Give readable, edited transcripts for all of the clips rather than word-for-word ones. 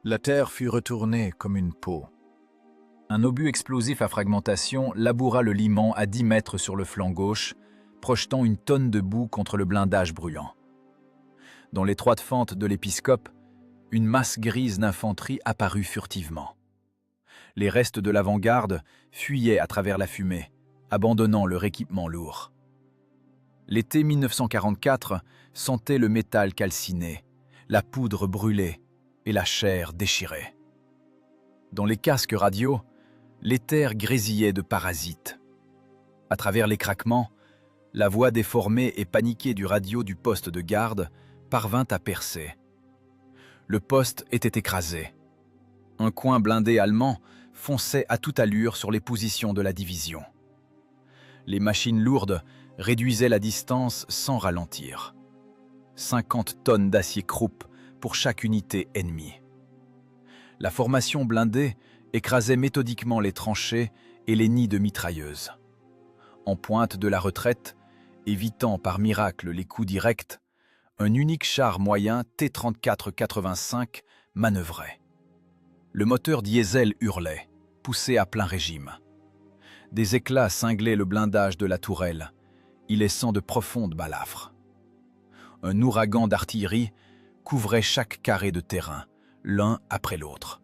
La terre fut retournée comme une peau. Un obus explosif à fragmentation laboura le Liman à 10 mètres sur le flanc gauche, projetant une tonne de boue contre le blindage brûlant. Dans l'étroite fente de l'épiscope, une masse grise d'infanterie apparut furtivement. Les restes de l'avant-garde fuyaient à travers la fumée, abandonnant leur équipement lourd. L'été 1944 sentait le métal calciné, la poudre brûlée et la chair déchirée. Dans les casques radio, l'éther grésillait de parasites. À travers les craquements, la voix déformée et paniquée du radio du poste de garde parvint à percer. Le poste était écrasé. Un coin blindé allemand fonçait à toute allure sur les positions de la division. Les machines lourdes réduisaient la distance sans ralentir. 50 tonnes d'acier croupe pour chaque unité ennemie. La formation blindée écrasait méthodiquement les tranchées et les nids de mitrailleuses. En pointe de la retraite, évitant par miracle les coups directs, un unique char moyen T-34-85 manœuvrait. Le moteur diesel hurlait, poussé à plein régime. Des éclats cinglaient le blindage de la tourelle, y laissant de profondes balafres. Un ouragan d'artillerie couvrait chaque carré de terrain, l'un après l'autre.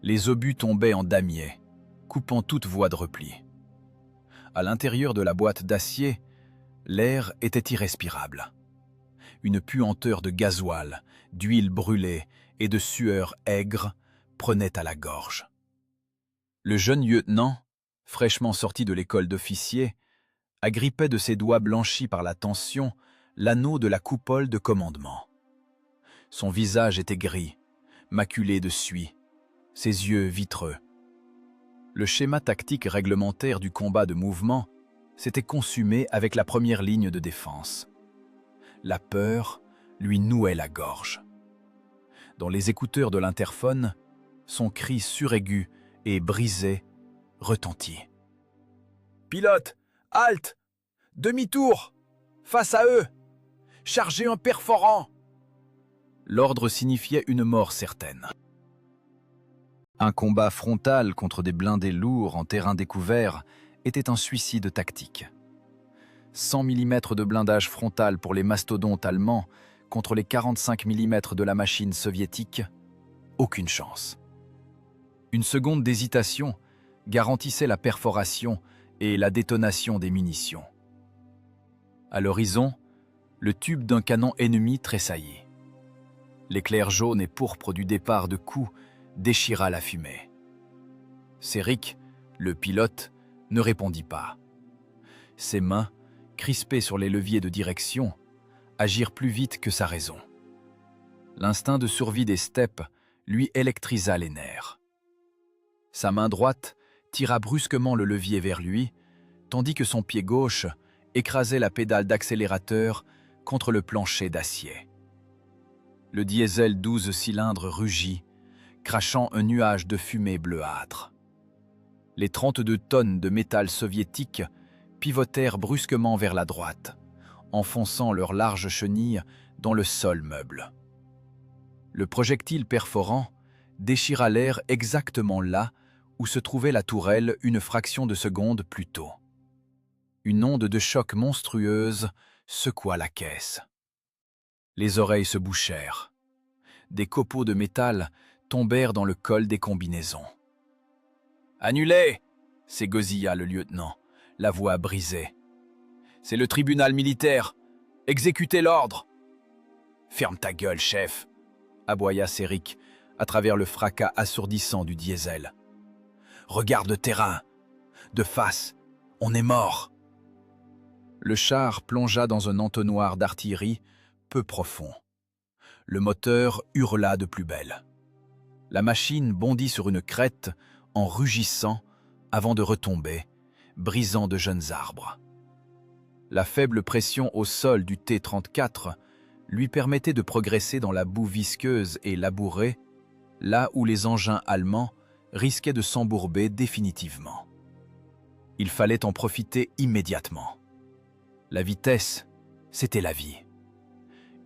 Les obus tombaient en damier, coupant toute voie de repli. À l'intérieur de la boîte d'acier, l'air était irrespirable. Une puanteur de gasoil, d'huile brûlée et de sueur aigre prenait à la gorge. Le jeune lieutenant, fraîchement sorti de l'école d'officier, agrippait de ses doigts blanchis par la tension l'anneau de la coupole de commandement. Son visage était gris, maculé de suie, ses yeux vitreux. Le schéma tactique réglementaire du combat de mouvement s'était consumé avec la première ligne de défense. La peur lui nouait la gorge. Dans les écouteurs de l'interphone, son cri suraigu et brisé retentit. « Pilote, halte! Demi-tour! Face à eux! Chargez un perforant !» L'ordre signifiait une mort certaine. Un combat frontal contre des blindés lourds en terrain découvert était un suicide tactique. 100 mm de blindage frontal pour les mastodontes allemands contre les 45 mm de la machine soviétique, aucune chance. Une seconde d'hésitation garantissait la perforation et la détonation des munitions. À l'horizon, le tube d'un canon ennemi tressaillit. L'éclair jaune et pourpre du départ de coups déchira la fumée. Céric, le pilote, ne répondit pas. Ses mains, crispées sur les leviers de direction, agirent plus vite que sa raison. L'instinct de survie des steppes lui électrisa les nerfs. Sa main droite tira brusquement le levier vers lui, tandis que son pied gauche écrasait la pédale d'accélérateur contre le plancher d'acier. Le diesel 12 cylindres rugit, crachant un nuage de fumée bleuâtre. Les 32 tonnes de métal soviétique pivotèrent brusquement vers la droite, enfonçant leurs larges chenilles dans le sol meuble. Le projectile perforant déchira l'air exactement là où se trouvait la tourelle une fraction de seconde plus tôt. Une onde de choc monstrueuse secoua la caisse. Les oreilles se bouchèrent. Des copeaux de métal tombèrent dans le col des combinaisons. « Annulé !» s'égosilla le lieutenant, la voix brisée. « C'est le tribunal militaire. Exécutez l'ordre !»« Ferme ta gueule, chef !» aboya Céric à travers le fracas assourdissant du diesel. « Regarde le terrain. De face, on est mort !» Le char plongea dans un entonnoir d'artillerie peu profond. Le moteur hurla de plus belle. La machine bondit sur une crête en rugissant avant de retomber, brisant de jeunes arbres. La faible pression au sol du T-34 lui permettait de progresser dans la boue visqueuse et labourée, là où les engins allemands risquaient de s'embourber définitivement. Il fallait en profiter immédiatement. La vitesse, c'était la vie.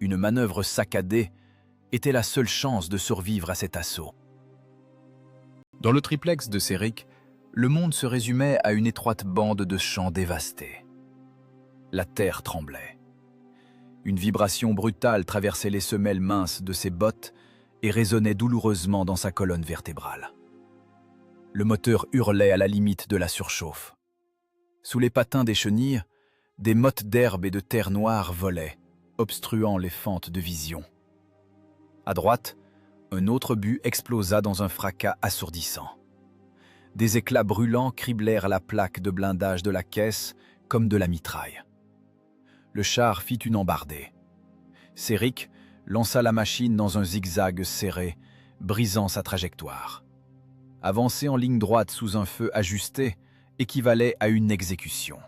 Une manœuvre saccadée était la seule chance de survivre à cet assaut. Dans le triplex de Céric, le monde se résumait à une étroite bande de champs dévastés. La terre tremblait. Une vibration brutale traversait les semelles minces de ses bottes et résonnait douloureusement dans sa colonne vertébrale. Le moteur hurlait à la limite de la surchauffe. Sous les patins des chenilles, des mottes d'herbe et de terre noire volaient, obstruant les fentes de vision. À droite, un autre but explosa dans un fracas assourdissant. Des éclats brûlants criblèrent la plaque de blindage de la caisse comme de la mitraille. Le char fit une embardée. Céric lança la machine dans un zigzag serré, brisant sa trajectoire. Avancer en ligne droite sous un feu ajusté équivalait à une exécution.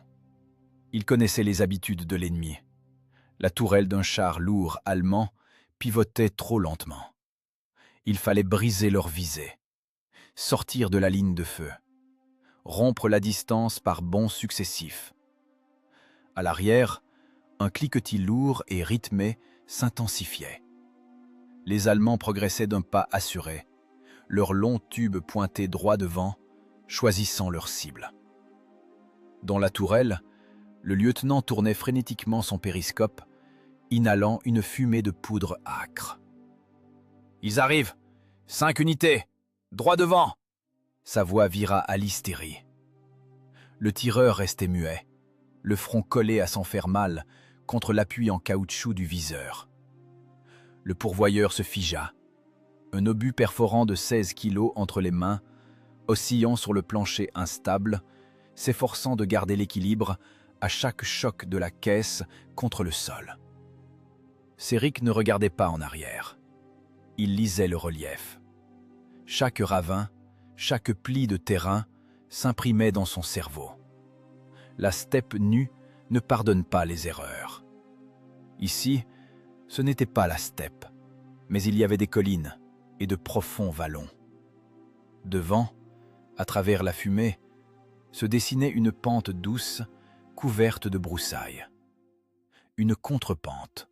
Il connaissait les habitudes de l'ennemi. La tourelle d'un char lourd allemand pivotait trop lentement. Il fallait briser leur visée, sortir de la ligne de feu, rompre la distance par bonds successifs. À l'arrière, un cliquetis lourd et rythmé s'intensifiait. Les Allemands progressaient d'un pas assuré, leurs longs tubes pointés droit devant, choisissant leur cible. Dans la tourelle, le lieutenant tournait frénétiquement son périscope, inhalant une fumée de poudre âcre. « Ils arrivent! 5 unités! Droit devant !» Sa voix vira à l'hystérie. Le tireur restait muet, le front collé à s'en faire mal contre l'appui en caoutchouc du viseur. Le pourvoyeur se figea, un obus perforant de 16 kilos entre les mains, oscillant sur le plancher instable, s'efforçant de garder l'équilibre à chaque choc de la caisse contre le sol. Céric ne regardait pas en arrière. Il lisait le relief. Chaque ravin, chaque pli de terrain s'imprimait dans son cerveau. La steppe nue ne pardonne pas les erreurs. Ici, ce n'était pas la steppe, mais il y avait des collines et de profonds vallons. Devant, à travers la fumée, se dessinait une pente douce couverte de broussailles. Une contrepente.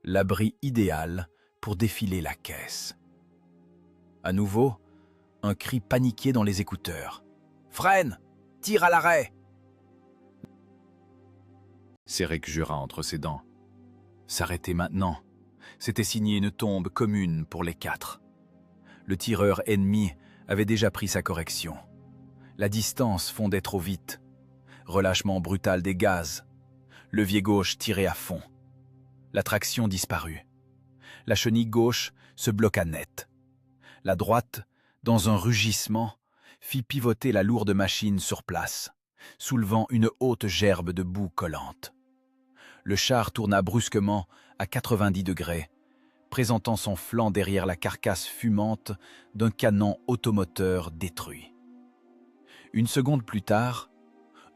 L'abri idéal pour défiler la caisse. À nouveau, un cri paniqué dans les écouteurs. « Freine! Tire à l'arrêt !» Céric jura entre ses dents. S'arrêter maintenant, c'était signer une tombe commune pour les 4. Le tireur ennemi avait déjà pris sa correction. La distance fondait trop vite. Relâchement brutal des gaz. Levier gauche tiré à fond. La traction disparut. La chenille gauche se bloqua net. La droite, dans un rugissement, fit pivoter la lourde machine sur place, soulevant une haute gerbe de boue collante. Le char tourna brusquement à 90 degrés, présentant son flanc derrière la carcasse fumante d'un canon automoteur détruit. Une seconde plus tard,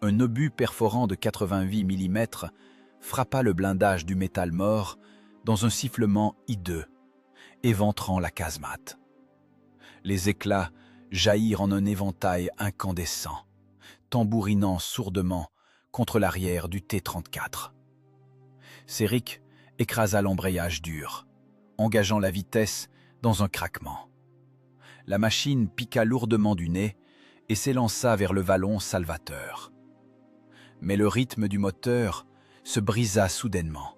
un obus perforant de 88 mm frappa le blindage du métal mort dans un sifflement hideux, éventrant la casemate. Les éclats jaillirent en un éventail incandescent, tambourinant sourdement contre l'arrière du T-34. Céric écrasa l'embrayage dur, engageant la vitesse dans un craquement. La machine piqua lourdement du nez et s'élança vers le vallon salvateur. Mais le rythme du moteur se brisa soudainement.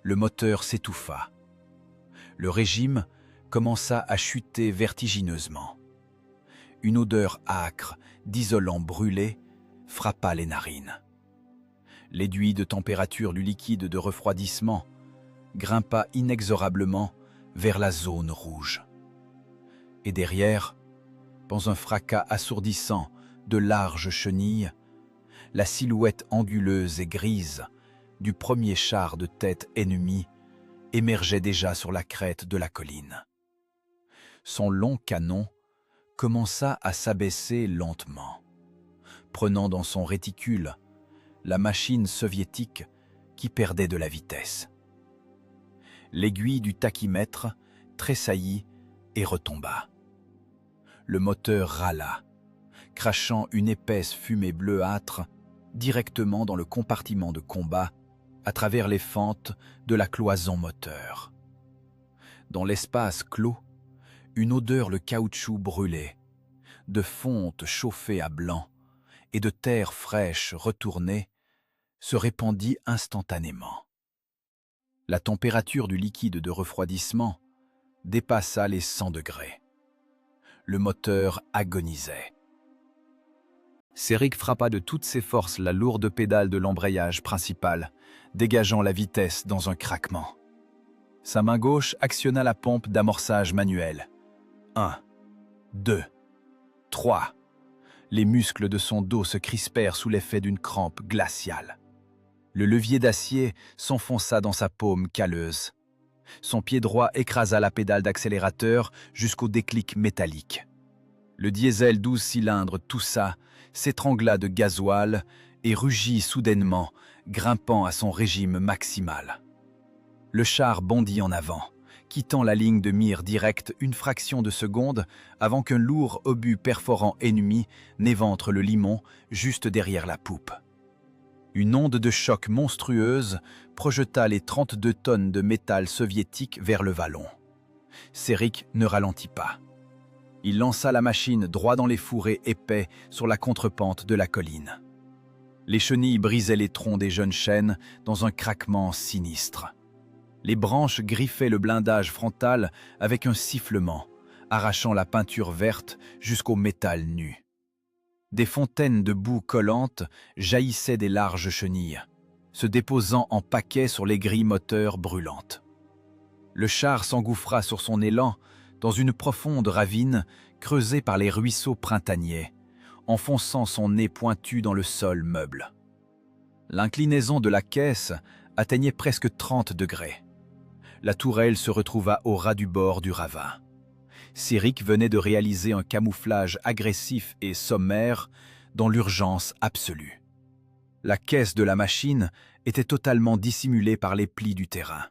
Le moteur s'étouffa. Le régime commença à chuter vertigineusement. Une odeur âcre d'isolant brûlé frappa les narines. L'aiguille de température du liquide de refroidissement grimpa inexorablement vers la zone rouge. Et derrière, dans un fracas assourdissant de larges chenilles, la silhouette anguleuse et grise du premier char de tête ennemi émergeait déjà sur la crête de la colline. Son long canon commença à s'abaisser lentement, prenant dans son réticule la machine soviétique qui perdait de la vitesse. L'aiguille du tachymètre tressaillit et retomba. Le moteur râla, crachant une épaisse fumée bleuâtre directement dans le compartiment de combat à travers les fentes de la cloison moteur. Dans l'espace clos, une odeur le caoutchouc brûlé, de fonte chauffée à blanc et de terre fraîche retournée se répandit instantanément. La température du liquide de refroidissement dépassa les 100 degrés. Le moteur agonisait. Céric frappa de toutes ses forces la lourde pédale de l'embrayage principal, dégageant la vitesse dans un craquement. Sa main gauche actionna la pompe d'amorçage manuel. 1, 2, 3. Les muscles de son dos se crispèrent sous l'effet d'une crampe glaciale. Le levier d'acier s'enfonça dans sa paume calleuse. Son pied droit écrasa la pédale d'accélérateur jusqu'au déclic métallique. Le diesel 12 cylindres toussa, s'étrangla de gasoil et rugit soudainement, grimpant à son régime maximal. Le char bondit en avant, quittant la ligne de mire directe une fraction de seconde avant qu'un lourd obus perforant ennemi n'éventre le limon juste derrière la poupe. Une onde de choc monstrueuse projeta les 32 tonnes de métal soviétique vers le vallon. Céric ne ralentit pas. Il lança la machine droit dans les fourrés épais sur la contrepente de la colline. Les chenilles brisaient les troncs des jeunes chênes dans un craquement sinistre. Les branches griffaient le blindage frontal avec un sifflement, arrachant la peinture verte jusqu'au métal nu. Des fontaines de boue collante jaillissaient des larges chenilles, se déposant en paquets sur les grilles moteurs brûlantes. Le char s'engouffra sur son élan dans une profonde ravine creusée par les ruisseaux printaniers, enfonçant son nez pointu dans le sol meuble. L'inclinaison de la caisse atteignait presque 30 degrés. La tourelle se retrouva au ras du bord du ravin. Céric venait de réaliser un camouflage agressif et sommaire dans l'urgence absolue. La caisse de la machine était totalement dissimulée par les plis du terrain.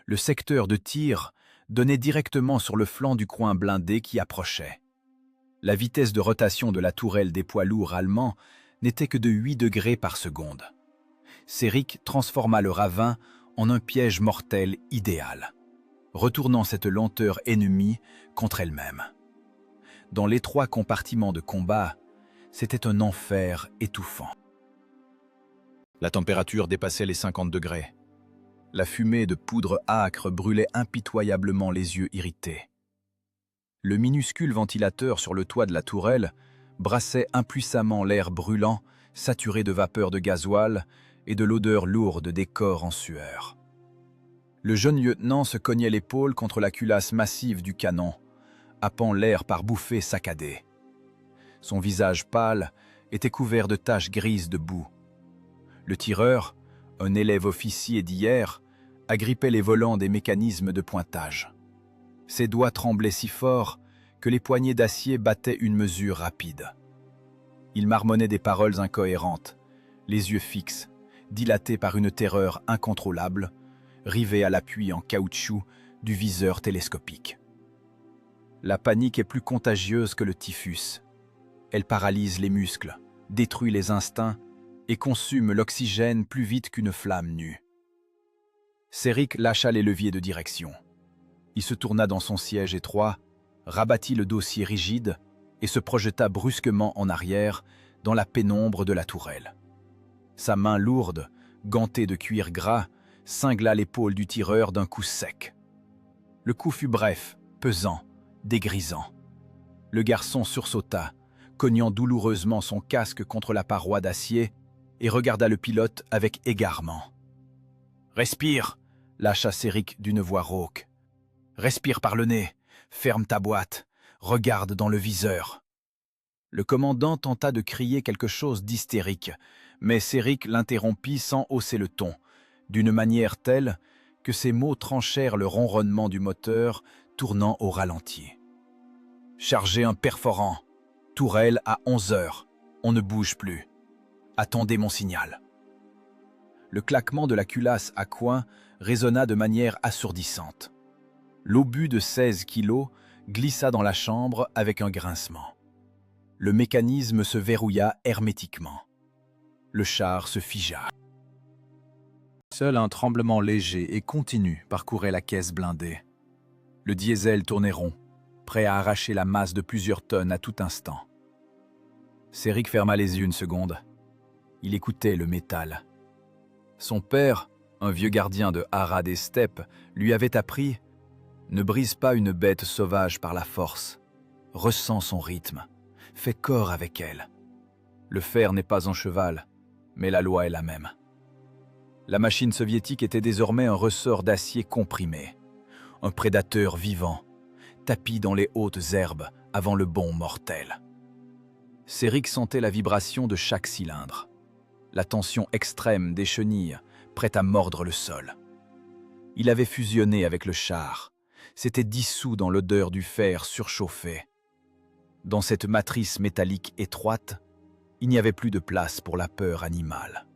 Le secteur de tir donnait directement sur le flanc du coin blindé qui approchait. La vitesse de rotation de la tourelle des poids lourds allemands n'était que de 8 degrés par seconde. Céric transforma le ravin en un piège mortel idéal, retournant cette lenteur ennemie contre elle-même. Dans l'étroit compartiment de combat, c'était un enfer étouffant. La température dépassait les 50 degrés. La fumée de poudre âcre brûlait impitoyablement les yeux irrités. Le minuscule ventilateur sur le toit de la tourelle brassait impuissamment l'air brûlant, saturé de vapeur de gasoil et de l'odeur lourde des corps en sueur. Le jeune lieutenant se cognait l'épaule contre la culasse massive du canon, happant l'air par bouffées saccadées. Son visage pâle était couvert de taches grises de boue. Le tireur, un élève officier d'hier, agrippait les volants des mécanismes de pointage. Ses doigts tremblaient si fort que les poignées d'acier battaient une mesure rapide. Il marmonnait des paroles incohérentes, les yeux fixes, dilatés par une terreur incontrôlable, rivés à l'appui en caoutchouc du viseur télescopique. La panique est plus contagieuse que le typhus. Elle paralyse les muscles, détruit les instincts et consume l'oxygène plus vite qu'une flamme nue. Céric lâcha les leviers de direction. Il se tourna dans son siège étroit, rabattit le dossier rigide et se projeta brusquement en arrière dans la pénombre de la tourelle. Sa main lourde, gantée de cuir gras, cingla l'épaule du tireur d'un coup sec. Le coup fut bref, pesant, dégrisant. Le garçon sursauta, cognant douloureusement son casque contre la paroi d'acier, et regarda le pilote avec égarement. « Respire !» lâcha Céric d'une voix rauque. « Respire par le nez, ferme ta boîte, regarde dans le viseur. » Le commandant tenta de crier quelque chose d'hystérique, mais Céric l'interrompit sans hausser le ton, d'une manière telle que ses mots tranchèrent le ronronnement du moteur tournant au ralenti. « Chargez un perforant. Tourelle à 11 heures. On ne bouge plus. Attendez mon signal. » Le claquement de la culasse à coin résonna de manière assourdissante. L'obus de 16 kilos glissa dans la chambre avec un grincement. Le mécanisme se verrouilla hermétiquement. Le char se figea. Seul un tremblement léger et continu parcourait la caisse blindée. Le diesel tournait rond, prêt à arracher la masse de plusieurs tonnes à tout instant. Céric ferma les yeux une seconde. Il écoutait le métal. Son père, un vieux gardien de haras des steppes, lui avait appris « Ne brise pas une bête sauvage par la force. Ressens son rythme. Fais corps avec elle. Le fer n'est pas un cheval, mais la loi est la même. » La machine soviétique était désormais un ressort d'acier comprimé, un prédateur vivant, tapi dans les hautes herbes avant le bond mortel. Céric sentait la vibration de chaque cylindre, la tension extrême des chenilles, prêtes à mordre le sol. Il avait fusionné avec le char, s'était dissous dans l'odeur du fer surchauffé. Dans cette matrice métallique étroite, il n'y avait plus de place pour la peur animale.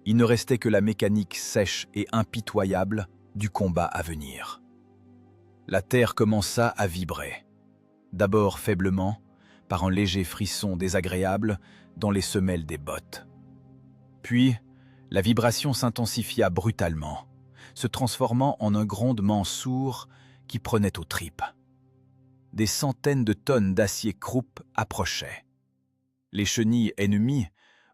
Il ne restait que la mécanique sèche et impitoyable du combat à venir. La terre commença à vibrer, d'abord faiblement, par un léger frisson désagréable dans les semelles des bottes. Puis, la vibration s'intensifia brutalement, se transformant en un grondement sourd qui prenait aux tripes. Des centaines de tonnes d'acier croupe approchaient. Les chenilles ennemies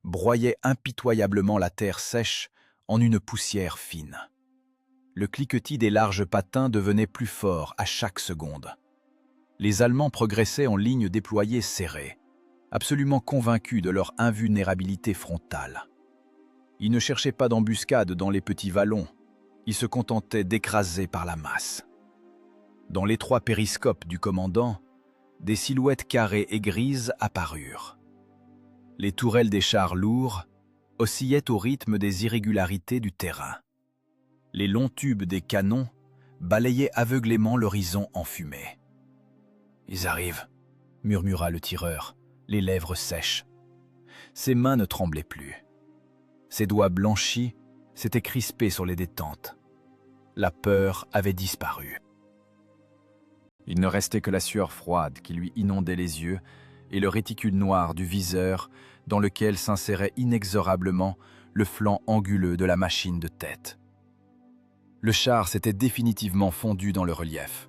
broyaient impitoyablement la terre sèche en une poussière fine. Le cliquetis des larges patins devenait plus fort à chaque seconde. Les Allemands progressaient en ligne déployée serrée, absolument convaincus de leur invulnérabilité frontale. Ils ne cherchaient pas d'embuscade dans les petits vallons, ils se contentaient d'écraser par la masse. Dans l'étroit périscope du commandant, des silhouettes carrées et grises apparurent. Les tourelles des chars lourds oscillaient au rythme des irrégularités du terrain. Les longs tubes des canons balayaient aveuglément l'horizon enfumé. « Ils arrivent », murmura le tireur, les lèvres sèches. Ses mains ne tremblaient plus. Ses doigts blanchis s'étaient crispés sur les détentes. La peur avait disparu. Il ne restait que la sueur froide qui lui inondait les yeux et le réticule noir du viseur dans lequel s'insérait inexorablement le flanc anguleux de la machine de tête. Le char s'était définitivement fondu dans le relief.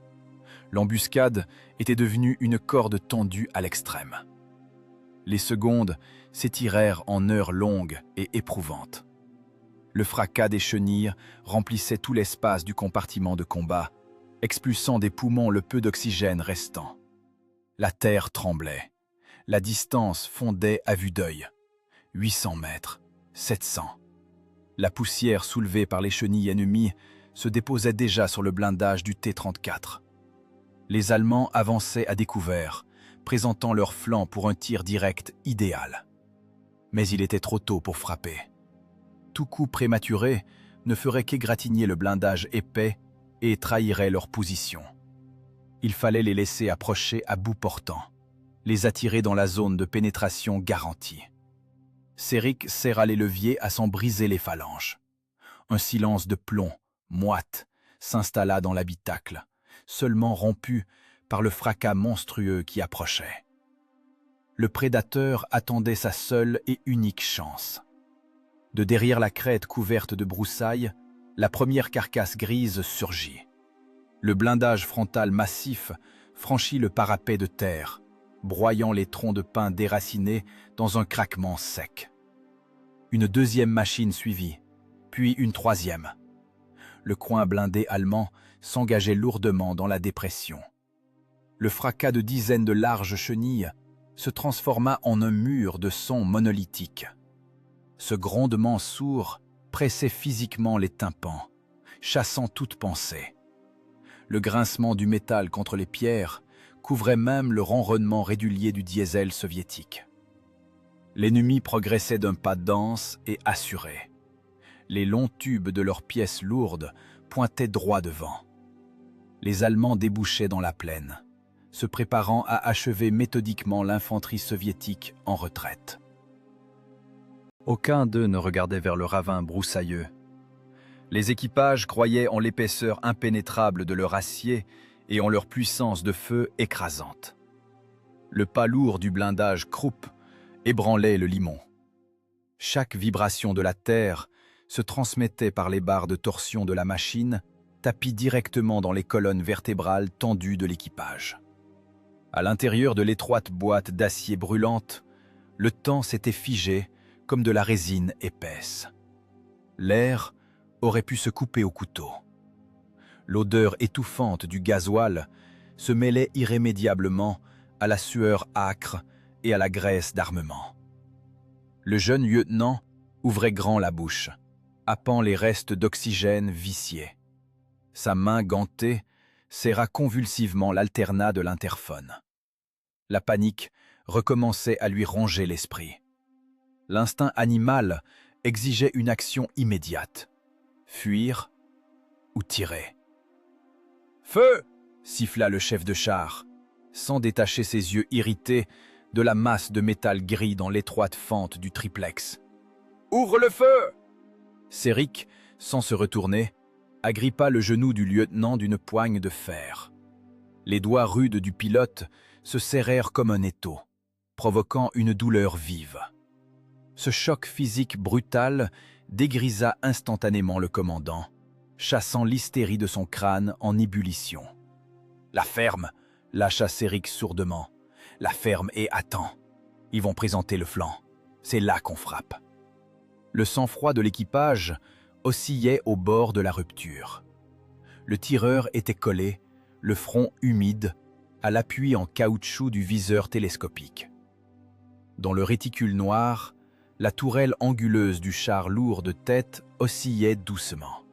L'embuscade était devenue une corde tendue à l'extrême. Les secondes s'étirèrent en heures longues et éprouvantes. Le fracas des chenilles remplissait tout l'espace du compartiment de combat, expulsant des poumons le peu d'oxygène restant. La terre tremblait. La distance fondait à vue d'œil. 800 mètres, 700. La poussière soulevée par les chenilles ennemies se déposait déjà sur le blindage du T-34. Les Allemands avançaient à découvert, présentant leur flanc pour un tir direct idéal. Mais il était trop tôt pour frapper. Tout coup prématuré ne ferait qu'égratigner le blindage épais et trahirait leur position. Il fallait les laisser approcher à bout portant, les attirer dans la zone de pénétration garantie. Céric serra les leviers à s'en briser les phalanges. Un silence de plomb, moite, s'installa dans l'habitacle, seulement rompu par le fracas monstrueux qui approchait. Le prédateur attendait sa seule et unique chance. De derrière la crête couverte de broussailles, la première carcasse grise surgit. Le blindage frontal massif franchit le parapet de terre, broyant les troncs de pin déracinés dans un craquement sec. Une deuxième machine suivit, puis une troisième. Le coin blindé allemand s'engageait lourdement dans la dépression. Le fracas de dizaines de larges chenilles se transforma en un mur de sons monolithiques. Ce grondement sourd pressait physiquement les tympans, chassant toute pensée. Le grincement du métal contre les pierres couvrait même le ronronnement régulier du diesel soviétique. L'ennemi progressait d'un pas dense et assuré. Les longs tubes de leurs pièces lourdes pointaient droit devant. Les Allemands débouchaient dans la plaine, se préparant à achever méthodiquement l'infanterie soviétique en retraite. Aucun d'eux ne regardait vers le ravin broussailleux. Les équipages croyaient en l'épaisseur impénétrable de leur acier et en leur puissance de feu écrasante. Le pas lourd du blindage Krupp ébranlait le limon. Chaque vibration de la terre se transmettait par les barres de torsion de la machine tapit directement dans les colonnes vertébrales tendues de l'équipage. À l'intérieur de l'étroite boîte d'acier brûlante, le temps s'était figé comme de la résine épaisse. L'air aurait pu se couper au couteau. L'odeur étouffante du gasoil se mêlait irrémédiablement à la sueur âcre et à la graisse d'armement. Le jeune lieutenant ouvrait grand la bouche, happant les restes d'oxygène viciés. Sa main gantée serra convulsivement l'alternat de l'interphone. La panique recommençait à lui ronger l'esprit. L'instinct animal exigeait une action immédiate. Fuir ou tirer. « Feu !» siffla le chef de char, sans détacher ses yeux irrités de la masse de métal gris dans l'étroite fente du triplex. « Ouvre le feu !» Céric, sans se retourner, agrippa le genou du lieutenant d'une poigne de fer. Les doigts rudes du pilote se serrèrent comme un étau, provoquant une douleur vive. Ce choc physique brutal dégrisa instantanément le commandant, chassant l'hystérie de son crâne en ébullition. « La ferme !» lâcha Céric sourdement. « La ferme et attends. Ils vont présenter le flanc. C'est là qu'on frappe. » Le sang-froid de l'équipage oscillait au bord de la rupture. Le tireur était collé, le front humide, à l'appui en caoutchouc du viseur télescopique. Dans le réticule noir, la tourelle anguleuse du char lourd de tête oscillait doucement.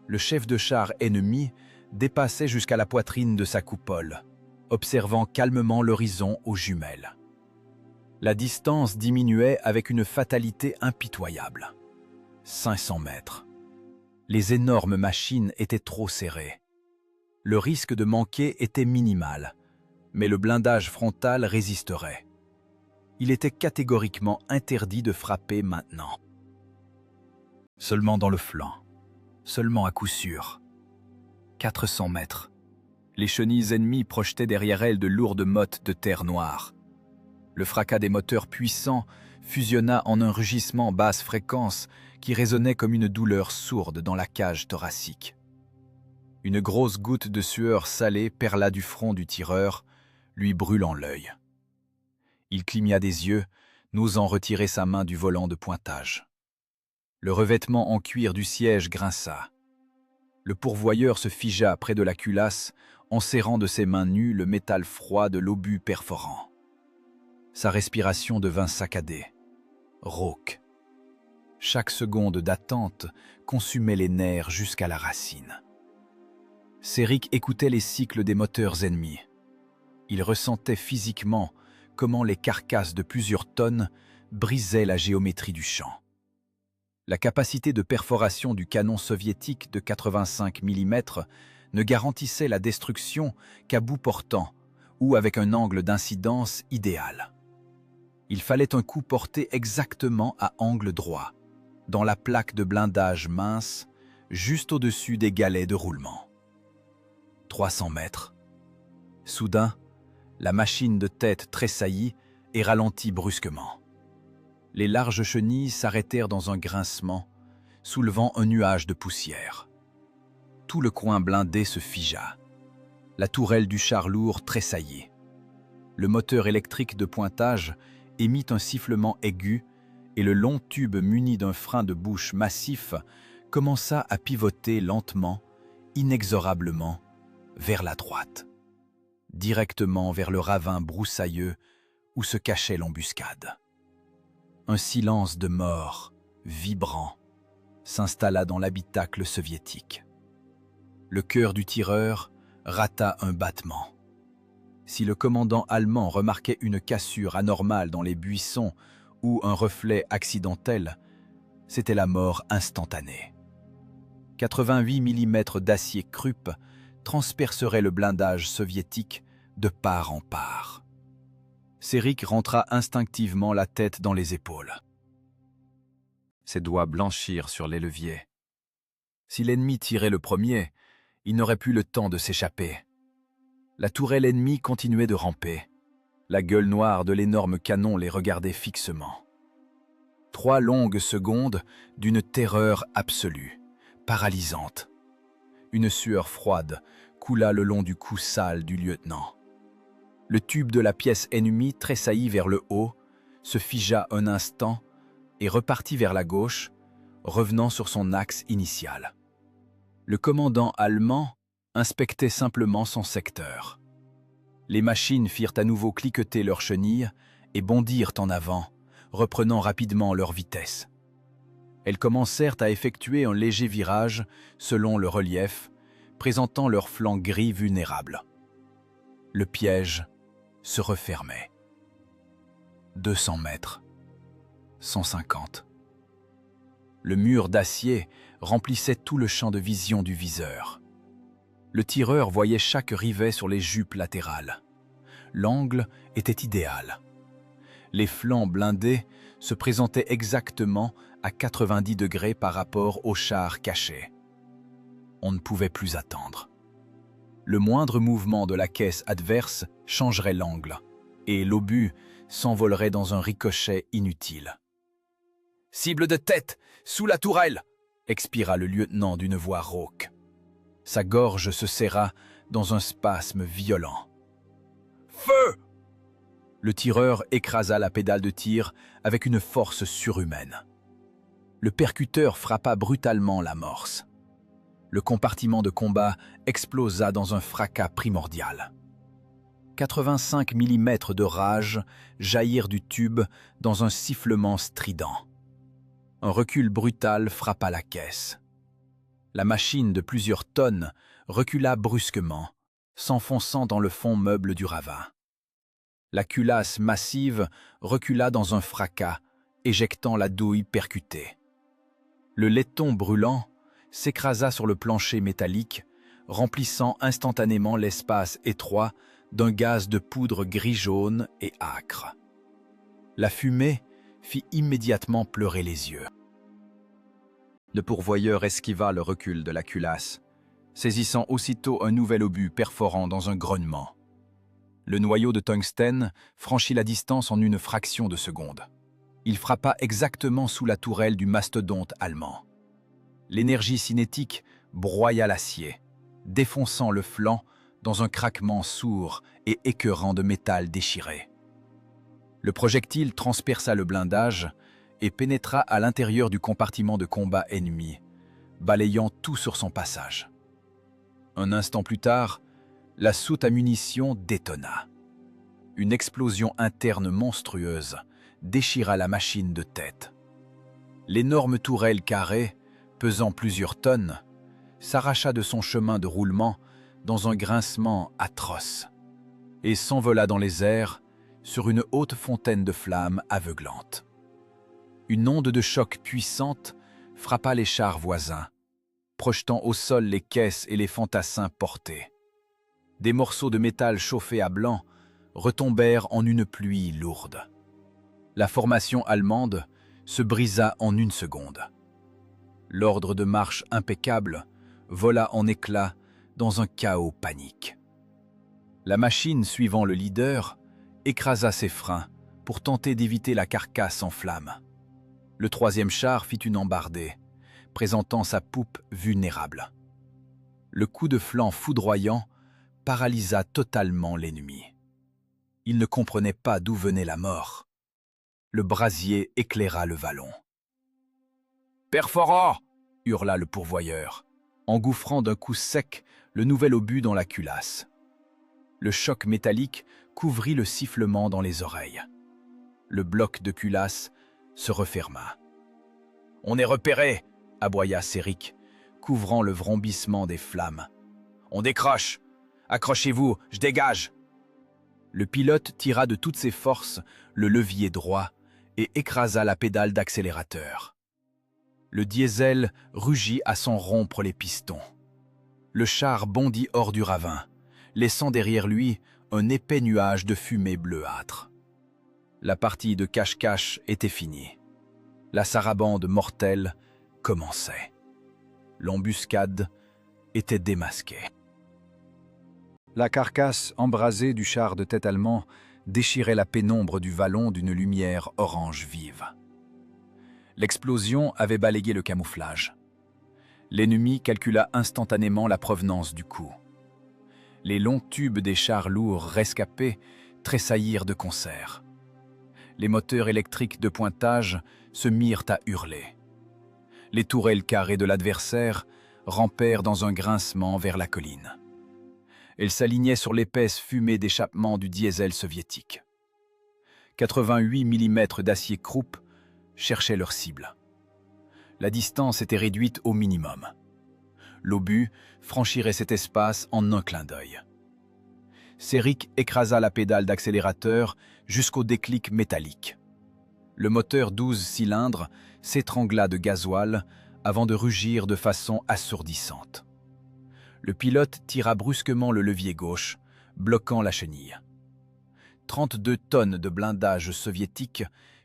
Le chef de char ennemi dépassait jusqu'à la poitrine de sa coupole, observant calmement l'horizon aux jumelles. La distance diminuait avec une fatalité impitoyable. 500 mètres. Les énormes machines étaient trop serrées. Le risque de manquer était minimal, mais le blindage frontal résisterait. Il était catégoriquement interdit de frapper maintenant. Seulement dans le flanc, seulement à coup sûr. 400 mètres. Les chenilles ennemies projetaient derrière elles de lourdes mottes de terre noire. Le fracas des moteurs puissants fusionna en un rugissement basse fréquence qui résonnait comme une douleur sourde dans la cage thoracique. Une grosse goutte de sueur salée perla du front du tireur, lui brûlant l'œil. Il cligna des yeux, n'osant retirer sa main du volant de pointage. Le revêtement en cuir du siège grinça. Le pourvoyeur se figea près de la culasse, en serrant de ses mains nues le métal froid de l'obus perforant. Sa respiration devint saccadée, rauque. Chaque seconde d'attente consumait les nerfs jusqu'à la racine. Céric écoutait les cycles des moteurs ennemis. Il ressentait physiquement comment les carcasses de plusieurs tonnes brisaient la géométrie du champ. La capacité de perforation du canon soviétique de 85 mm ne garantissait la destruction qu'à bout portant ou avec un angle d'incidence idéal. Il fallait un coup porté exactement à angle droit, dans la plaque de blindage mince, juste au-dessus des galets de roulement. 300 mètres. Soudain, la machine de tête tressaillit et ralentit brusquement. Les larges chenilles s'arrêtèrent dans un grincement, soulevant un nuage de poussière. Tout le coin blindé se figea. La tourelle du char lourd tressaillit. Le moteur électrique de pointage émit un sifflement aigu et le long tube muni d'un frein de bouche massif commença à pivoter lentement, inexorablement, vers la droite, directement vers le ravin broussailleux où se cachait l'embuscade. Un silence de mort, vibrant, s'installa dans l'habitacle soviétique. Le cœur du tireur rata un battement. Si le commandant allemand remarquait une cassure anormale dans les buissons ou un reflet accidentel, c'était la mort instantanée. 88 mm d'acier Krupp transpercerait le blindage soviétique de part en part. Céric rentra instinctivement la tête dans les épaules. Ses doigts blanchirent sur les leviers. Si l'ennemi tirait le premier, il n'aurait plus le temps de s'échapper. La tourelle ennemie continuait de ramper. La gueule noire de l'énorme canon les regardait fixement. 3 longues secondes d'une terreur absolue, paralysante. Une sueur froide coula le long du cou sale du lieutenant. Le tube de la pièce ennemie tressaillit vers le haut, se figea un instant et repartit vers la gauche, revenant sur son axe initial. Le commandant allemand inspectait simplement son secteur. Les machines firent à nouveau cliqueter leurs chenilles et bondirent en avant, reprenant rapidement leur vitesse. Elles commencèrent à effectuer un léger virage selon le relief, présentant leurs flancs gris vulnérables. Le piège se refermait. 200 mètres. 150. Le mur d'acier remplissait tout le champ de vision du viseur. Le tireur voyait chaque rivet sur les jupes latérales. L'angle était idéal. Les flancs blindés se présentaient exactement à 90 degrés par rapport au char caché. On ne pouvait plus attendre. Le moindre mouvement de la caisse adverse changerait l'angle, et l'obus s'envolerait dans un ricochet inutile. « Cible de tête, sous la tourelle !» expira le lieutenant d'une voix rauque. Sa gorge se serra dans un spasme violent. « Feu !» Le tireur écrasa la pédale de tir avec une force surhumaine. Le percuteur frappa brutalement l'amorce. Le compartiment de combat explosa dans un fracas primordial. 85 mm de rage jaillirent du tube dans un sifflement strident. Un recul brutal frappa la caisse. La machine de plusieurs tonnes recula brusquement, s'enfonçant dans le fond meuble du ravin. La culasse massive recula dans un fracas, éjectant la douille percutée. Le laiton brûlant s'écrasa sur le plancher métallique, remplissant instantanément l'espace étroit d'un gaz de poudre gris-jaune et âcre. La fumée fit immédiatement pleurer les yeux. Le pourvoyeur esquiva le recul de la culasse, saisissant aussitôt un nouvel obus perforant dans un grognement. Le noyau de tungstène franchit la distance en une fraction de seconde. Il frappa exactement sous la tourelle du mastodonte allemand. L'énergie cinétique broya l'acier, défonçant le flanc dans un craquement sourd et écœurant de métal déchiré. Le projectile transperça le blindage et pénétra à l'intérieur du compartiment de combat ennemi, balayant tout sur son passage. Un instant plus tard, la soute à munitions détonna. Une explosion interne monstrueuse déchira la machine de tête. L'énorme tourelle carrée, pesant plusieurs tonnes, s'arracha de son chemin de roulement dans un grincement atroce et s'envola dans les airs sur une haute fontaine de flammes aveuglante. Une onde de choc puissante frappa les chars voisins, projetant au sol les caisses et les fantassins portés. Des morceaux de métal chauffés à blanc retombèrent en une pluie lourde. La formation allemande se brisa en une seconde. L'ordre de marche impeccable vola en éclats dans un chaos panique. La machine suivant le leader écrasa ses freins pour tenter d'éviter la carcasse en flammes. Le troisième char fit une embardée, présentant sa poupe vulnérable. Le coup de flanc foudroyant paralysa totalement l'ennemi. Il ne comprenait pas d'où venait la mort. Le brasier éclaira le vallon. « Perforant !» hurla le pourvoyeur, engouffrant d'un coup sec le nouvel obus dans la culasse. Le choc métallique couvrit le sifflement dans les oreilles. Le bloc de culasse se referma. « On est repéré !» aboya Céric, couvrant le vrombissement des flammes. « On décroche! Accrochez-vous, je dégage !» Le pilote tira de toutes ses forces le levier droit et écrasa la pédale d'accélérateur. Le diesel rugit à s'en rompre les pistons. Le char bondit hors du ravin, laissant derrière lui un épais nuage de fumée bleuâtre. La partie de cache-cache était finie. La sarabande mortelle commençait. L'embuscade était démasquée. La carcasse embrasée du char de tête allemand déchirait la pénombre du vallon d'une lumière orange vive. L'explosion avait balayé le camouflage. L'ennemi calcula instantanément la provenance du coup. Les longs tubes des chars lourds rescapés tressaillirent de concert. Les moteurs électriques de pointage se mirent à hurler. Les tourelles carrées de l'adversaire rampèrent dans un grincement vers la colline. Elles s'alignaient sur l'épaisse fumée d'échappement du diesel soviétique. 88 mm d'acier Krupp cherchaient leur cible. La distance était réduite au minimum. L'obus franchirait cet espace en un clin d'œil. Čerik écrasa la pédale d'accélérateur jusqu'au déclic métallique. Le moteur 12 cylindres s'étrangla de gasoil avant de rugir de façon assourdissante. Le pilote tira brusquement le levier gauche, bloquant la chenille. 32 tonnes de blindage soviétique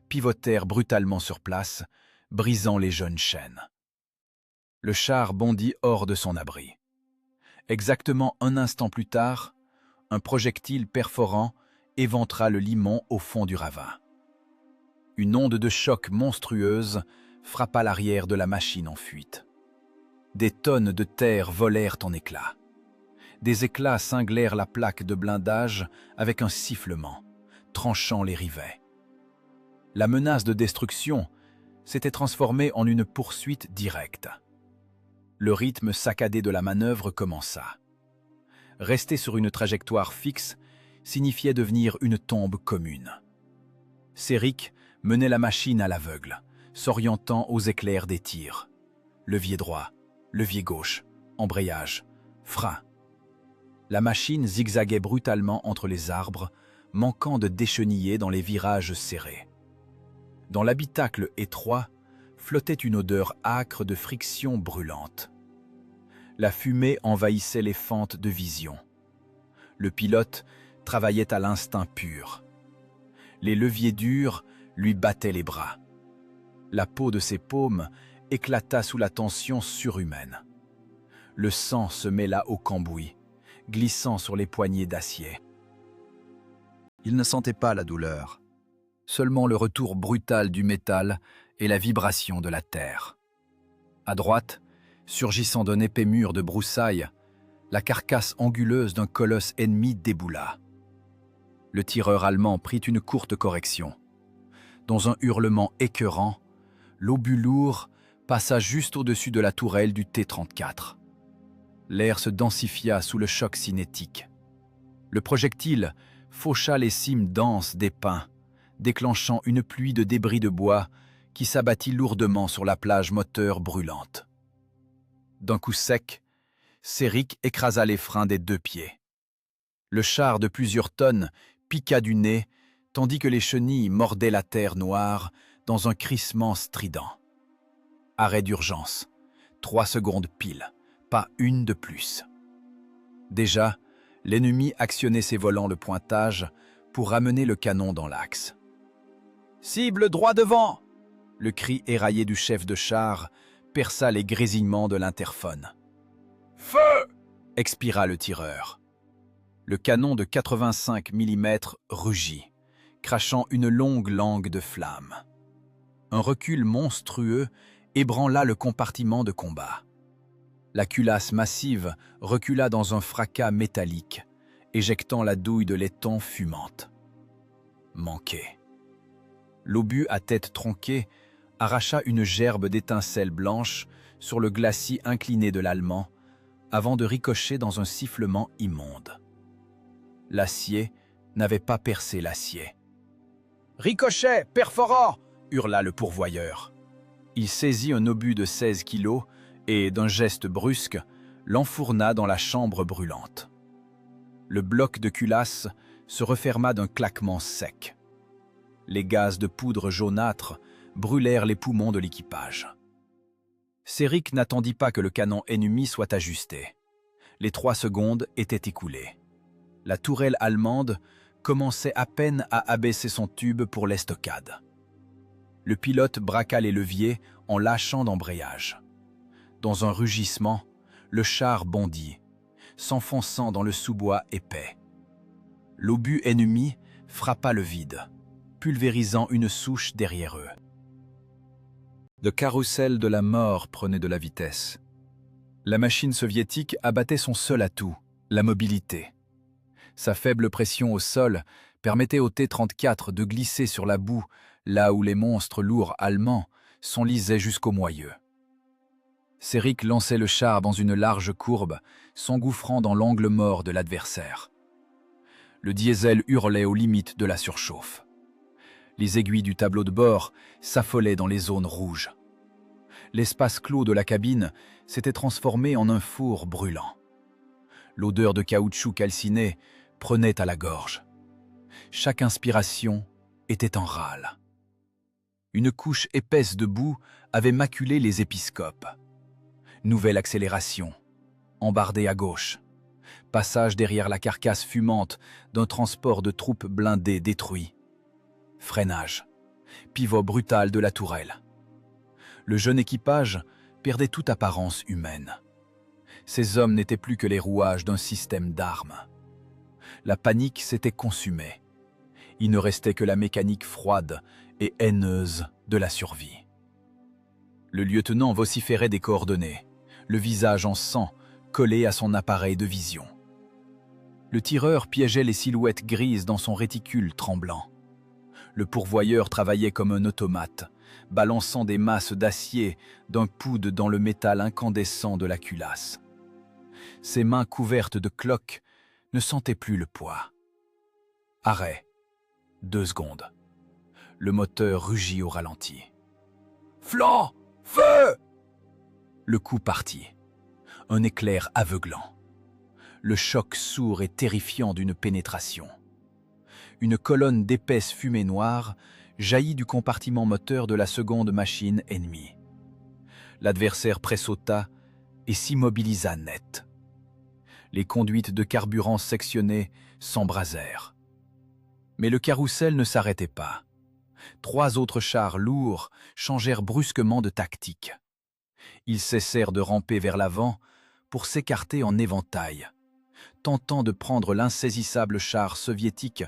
pivotèrent brutalement sur place, brisant les jeunes chaînes. Le char bondit hors de son abri. Exactement un instant plus tard, un projectile perforant éventra le limon au fond du ravin. Une onde de choc monstrueuse frappa l'arrière de la machine en fuite. Des tonnes de terre volèrent en éclats. Des éclats cinglèrent la plaque de blindage avec un sifflement, tranchant les rivets. La menace de destruction s'était transformée en une poursuite directe. Le rythme saccadé de la manœuvre commença. Rester sur une trajectoire fixe signifiait devenir une tombe commune. Čerik menait la machine à l'aveugle, s'orientant aux éclairs des tirs. Levier droit, levier gauche, embrayage, frein. La machine zigzaguait brutalement entre les arbres, manquant de décheniller dans les virages serrés. Dans l'habitacle étroit, flottait une odeur âcre de friction brûlante. La fumée envahissait les fentes de vision. Le pilote travaillait à l'instinct pur. Les leviers durs lui battaient les bras. La peau de ses paumes éclata sous la tension surhumaine. Le sang se mêla au cambouis, glissant sur les poignées d'acier. Il ne sentait pas la douleur, seulement le retour brutal du métal et la vibration de la terre. À droite, surgissant d'un épais mur de broussailles, la carcasse anguleuse d'un colosse ennemi déboula. Le tireur allemand prit une courte correction. Dans un hurlement écœurant, l'obus lourd passa juste au-dessus de la tourelle du T-34. L'air se densifia sous le choc cinétique. Le projectile faucha les cimes denses des pins, déclenchant une pluie de débris de bois qui s'abattit lourdement sur la plage moteur brûlante. D'un coup sec, Čerik écrasa les freins des deux pieds. Le char de plusieurs tonnes piqua du nez, tandis que les chenilles mordaient la terre noire dans un crissement strident. Arrêt d'urgence. 3 secondes pile, pas une de plus. Déjà, l'ennemi actionnait ses volants de pointage pour ramener le canon dans l'axe. « Cible droit devant !» Le cri éraillé du chef de char perça les grésillements de l'interphone. « Feu !» expira le tireur. Le canon de 85 mm rugit, crachant une longue langue de flammes. Un recul monstrueux ébranla le compartiment de combat. La culasse massive recula dans un fracas métallique, éjectant la douille de laiton fumante. Manqué. L'obus à tête tronquée arracha une gerbe d'étincelles blanches sur le glacis incliné de l'Allemand avant de ricocher dans un sifflement immonde. L'acier n'avait pas percé l'acier. « Ricochet, perforant !» hurla le pourvoyeur. Il saisit un obus de 16 kilos et, d'un geste brusque, l'enfourna dans la chambre brûlante. Le bloc de culasse se referma d'un claquement sec. Les gaz de poudre jaunâtre brûlèrent les poumons de l'équipage. Čerik n'attendit pas que le canon ennemi soit ajusté. Les 3 secondes étaient écoulées. La tourelle allemande commençait à peine à abaisser son tube pour l'estocade. Le pilote braqua les leviers en lâchant d'embrayage. Dans un rugissement, le char bondit, s'enfonçant dans le sous-bois épais. L'obus ennemi frappa le vide, pulvérisant une souche derrière eux. Le carrousel de la mort prenait de la vitesse. La machine soviétique abattait son seul atout, la mobilité. Sa faible pression au sol permettait au T-34 de glisser sur la boue, là où les monstres lourds allemands s'enlisaient jusqu'au moyeu. Séric lançait le char dans une large courbe, s'engouffrant dans l'angle mort de l'adversaire. Le diesel hurlait aux limites de la surchauffe. Les aiguilles du tableau de bord s'affolaient dans les zones rouges. L'espace clos de la cabine s'était transformé en un four brûlant. L'odeur de caoutchouc calciné prenait à la gorge. Chaque inspiration était en râle. Une couche épaisse de boue avait maculé les épiscopes. Nouvelle accélération, embardée à gauche. Passage derrière la carcasse fumante d'un transport de troupes blindées détruit. Freinage, pivot brutal de la tourelle. Le jeune équipage perdait toute apparence humaine. Ces hommes n'étaient plus que les rouages d'un système d'armes. La panique s'était consumée. Il ne restait que la mécanique froide et haineuse de la survie. Le lieutenant vociférait des coordonnées, le visage en sang collé à son appareil de vision. Le tireur piégeait les silhouettes grises dans son réticule tremblant. Le pourvoyeur travaillait comme un automate, balançant des masses d'acier d'un coude dans le métal incandescent de la culasse. Ses mains couvertes de cloques ne sentaient plus le poids. Arrêt. 2 secondes. Le moteur rugit au ralenti. Flanc! Feu! Le coup partit. Un éclair aveuglant. Le choc sourd et terrifiant d'une pénétration. Une colonne d'épaisse fumée noire jaillit du compartiment moteur de la seconde machine ennemie. L'adversaire pressauta et s'immobilisa net. Les conduites de carburant sectionnées s'embrasèrent. Mais le carrousel ne s'arrêtait pas. 3 autres chars lourds changèrent brusquement de tactique. Ils cessèrent de ramper vers l'avant pour s'écarter en éventail, tentant de prendre l'insaisissable char soviétique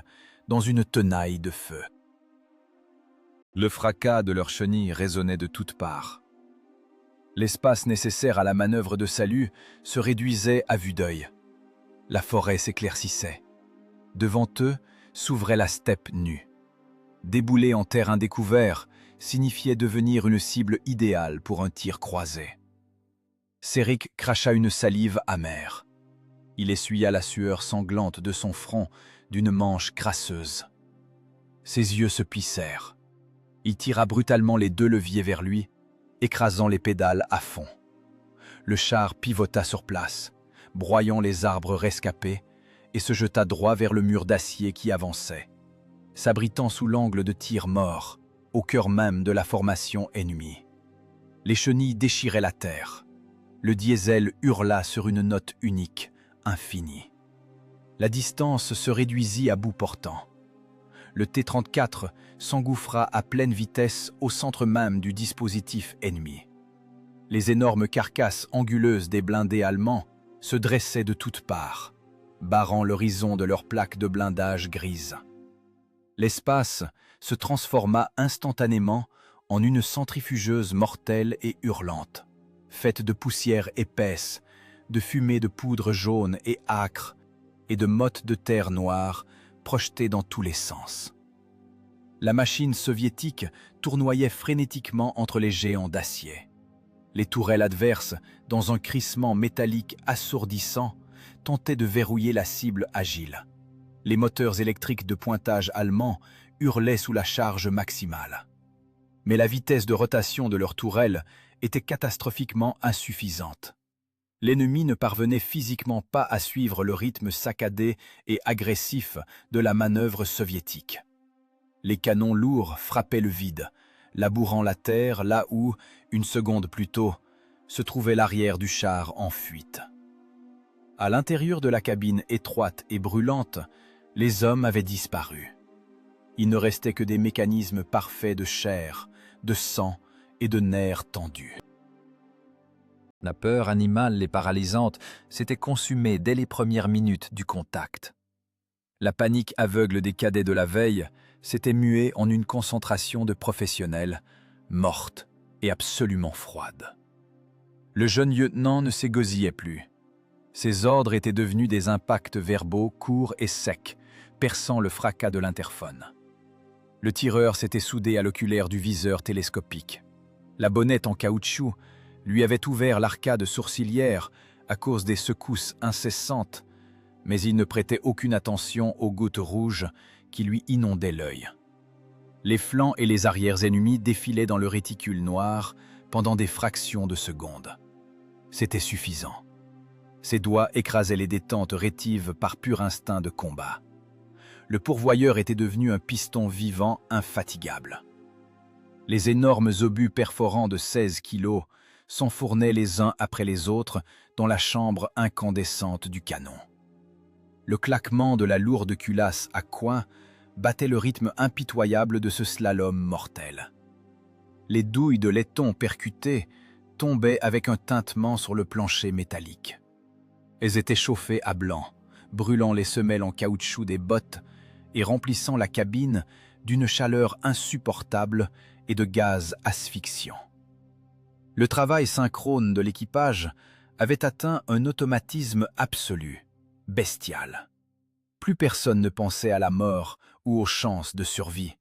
dans une tenaille de feu. Le fracas de leurs chenilles résonnait de toutes parts. L'espace nécessaire à la manœuvre de salut se réduisait à vue d'œil. La forêt s'éclaircissait. Devant eux s'ouvrait la steppe nue. Débouler en terrain découvert signifiait devenir une cible idéale pour un tir croisé. Séric cracha une salive amère. Il essuya la sueur sanglante de son front d'une manche crasseuse. Ses yeux se plissèrent. Il tira brutalement les 2 leviers vers lui, écrasant les pédales à fond. Le char pivota sur place, broyant les arbres rescapés, et se jeta droit vers le mur d'acier qui avançait, s'abritant sous l'angle de tir mort, au cœur même de la formation ennemie. Les chenilles déchiraient la terre. Le diesel hurla sur une note unique, infinie. La distance se réduisit à bout portant. Le T-34 s'engouffra à pleine vitesse au centre même du dispositif ennemi. Les énormes carcasses anguleuses des blindés allemands se dressaient de toutes parts, barrant l'horizon de leurs plaques de blindage grises. L'espace se transforma instantanément en une centrifugeuse mortelle et hurlante, faite de poussière épaisse, de fumée de poudre jaune et âcre, et de mottes de terre noire projetées dans tous les sens. La machine soviétique tournoyait frénétiquement entre les géants d'acier. Les tourelles adverses, dans un crissement métallique assourdissant, tentaient de verrouiller la cible agile. Les moteurs électriques de pointage allemands hurlaient sous la charge maximale. Mais la vitesse de rotation de leurs tourelles était catastrophiquement insuffisante. L'ennemi ne parvenait physiquement pas à suivre le rythme saccadé et agressif de la manœuvre soviétique. Les canons lourds frappaient le vide, labourant la terre là où, une seconde plus tôt, se trouvait l'arrière du char en fuite. À l'intérieur de la cabine étroite et brûlante, les hommes avaient disparu. Il ne restait que des mécanismes parfaits de chair, de sang et de nerfs tendus. La peur animale et paralysante s'était consumée dès les premières minutes du contact. La panique aveugle des cadets de la veille s'était muée en une concentration de professionnels, morte et absolument froide. Le jeune lieutenant ne s'égosillait plus. Ses ordres étaient devenus des impacts verbaux courts et secs, perçant le fracas de l'interphone. Le tireur s'était soudé à l'oculaire du viseur télescopique. La bonnette en caoutchouc lui avait ouvert l'arcade sourcilière à cause des secousses incessantes, mais il ne prêtait aucune attention aux gouttes rouges qui lui inondaient l'œil. Les flancs et les arrières ennemis défilaient dans le réticule noir pendant des fractions de secondes. C'était suffisant. Ses doigts écrasaient les détentes rétives par pur instinct de combat. Le pourvoyeur était devenu un piston vivant infatigable. Les énormes obus perforants de 16 kilos s'enfournaient les uns après les autres dans la chambre incandescente du canon. Le claquement de la lourde culasse à coins battait le rythme impitoyable de ce slalom mortel. Les douilles de laiton percutées tombaient avec un tintement sur le plancher métallique. Elles étaient chauffées à blanc, brûlant les semelles en caoutchouc des bottes et remplissant la cabine d'une chaleur insupportable et de gaz asphyxiant. Le travail synchrone de l'équipage avait atteint un automatisme absolu, bestial. Plus personne ne pensait à la mort ou aux chances de survie.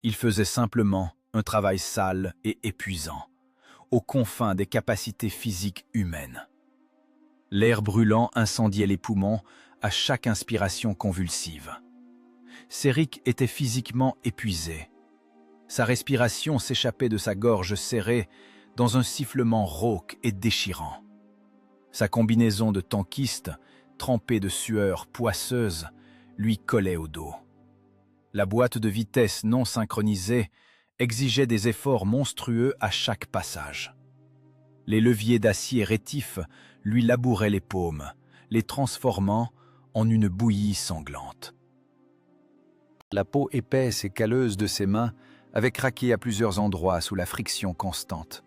Il faisait simplement un travail sale et épuisant, aux confins des capacités physiques humaines. L'air brûlant incendiait les poumons à chaque inspiration convulsive. Céric était physiquement épuisé. Sa respiration s'échappait de sa gorge serrée dans un sifflement rauque et déchirant. Sa combinaison de tankiste, trempée de sueur poisseuse, lui collait au dos. La boîte de vitesse non synchronisée exigeait des efforts monstrueux à chaque passage. Les leviers d'acier rétifs lui labouraient les paumes, les transformant en une bouillie sanglante. La peau épaisse et calleuse de ses mains avait craqué à plusieurs endroits sous la friction constante.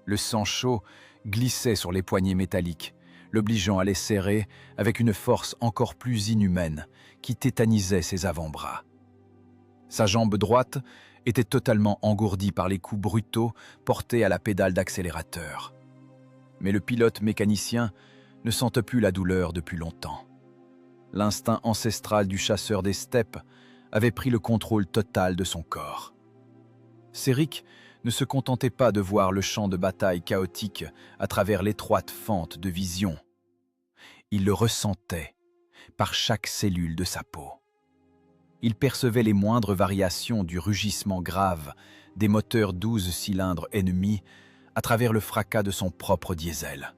Le sang chaud glissait sur les poignets métalliques, l'obligeant à les serrer avec une force encore plus inhumaine qui tétanisait ses avant-bras. Sa jambe droite était totalement engourdie par les coups brutaux portés à la pédale d'accélérateur. Mais le pilote mécanicien ne sentait plus la douleur depuis longtemps. L'instinct ancestral du chasseur des steppes avait pris le contrôle total de son corps. Céric ne se contentait pas de voir le champ de bataille chaotique à travers l'étroite fente de vision. Il le ressentait par chaque cellule de sa peau. Il percevait les moindres variations du rugissement grave des moteurs 12 cylindres ennemis à travers le fracas de son propre diesel.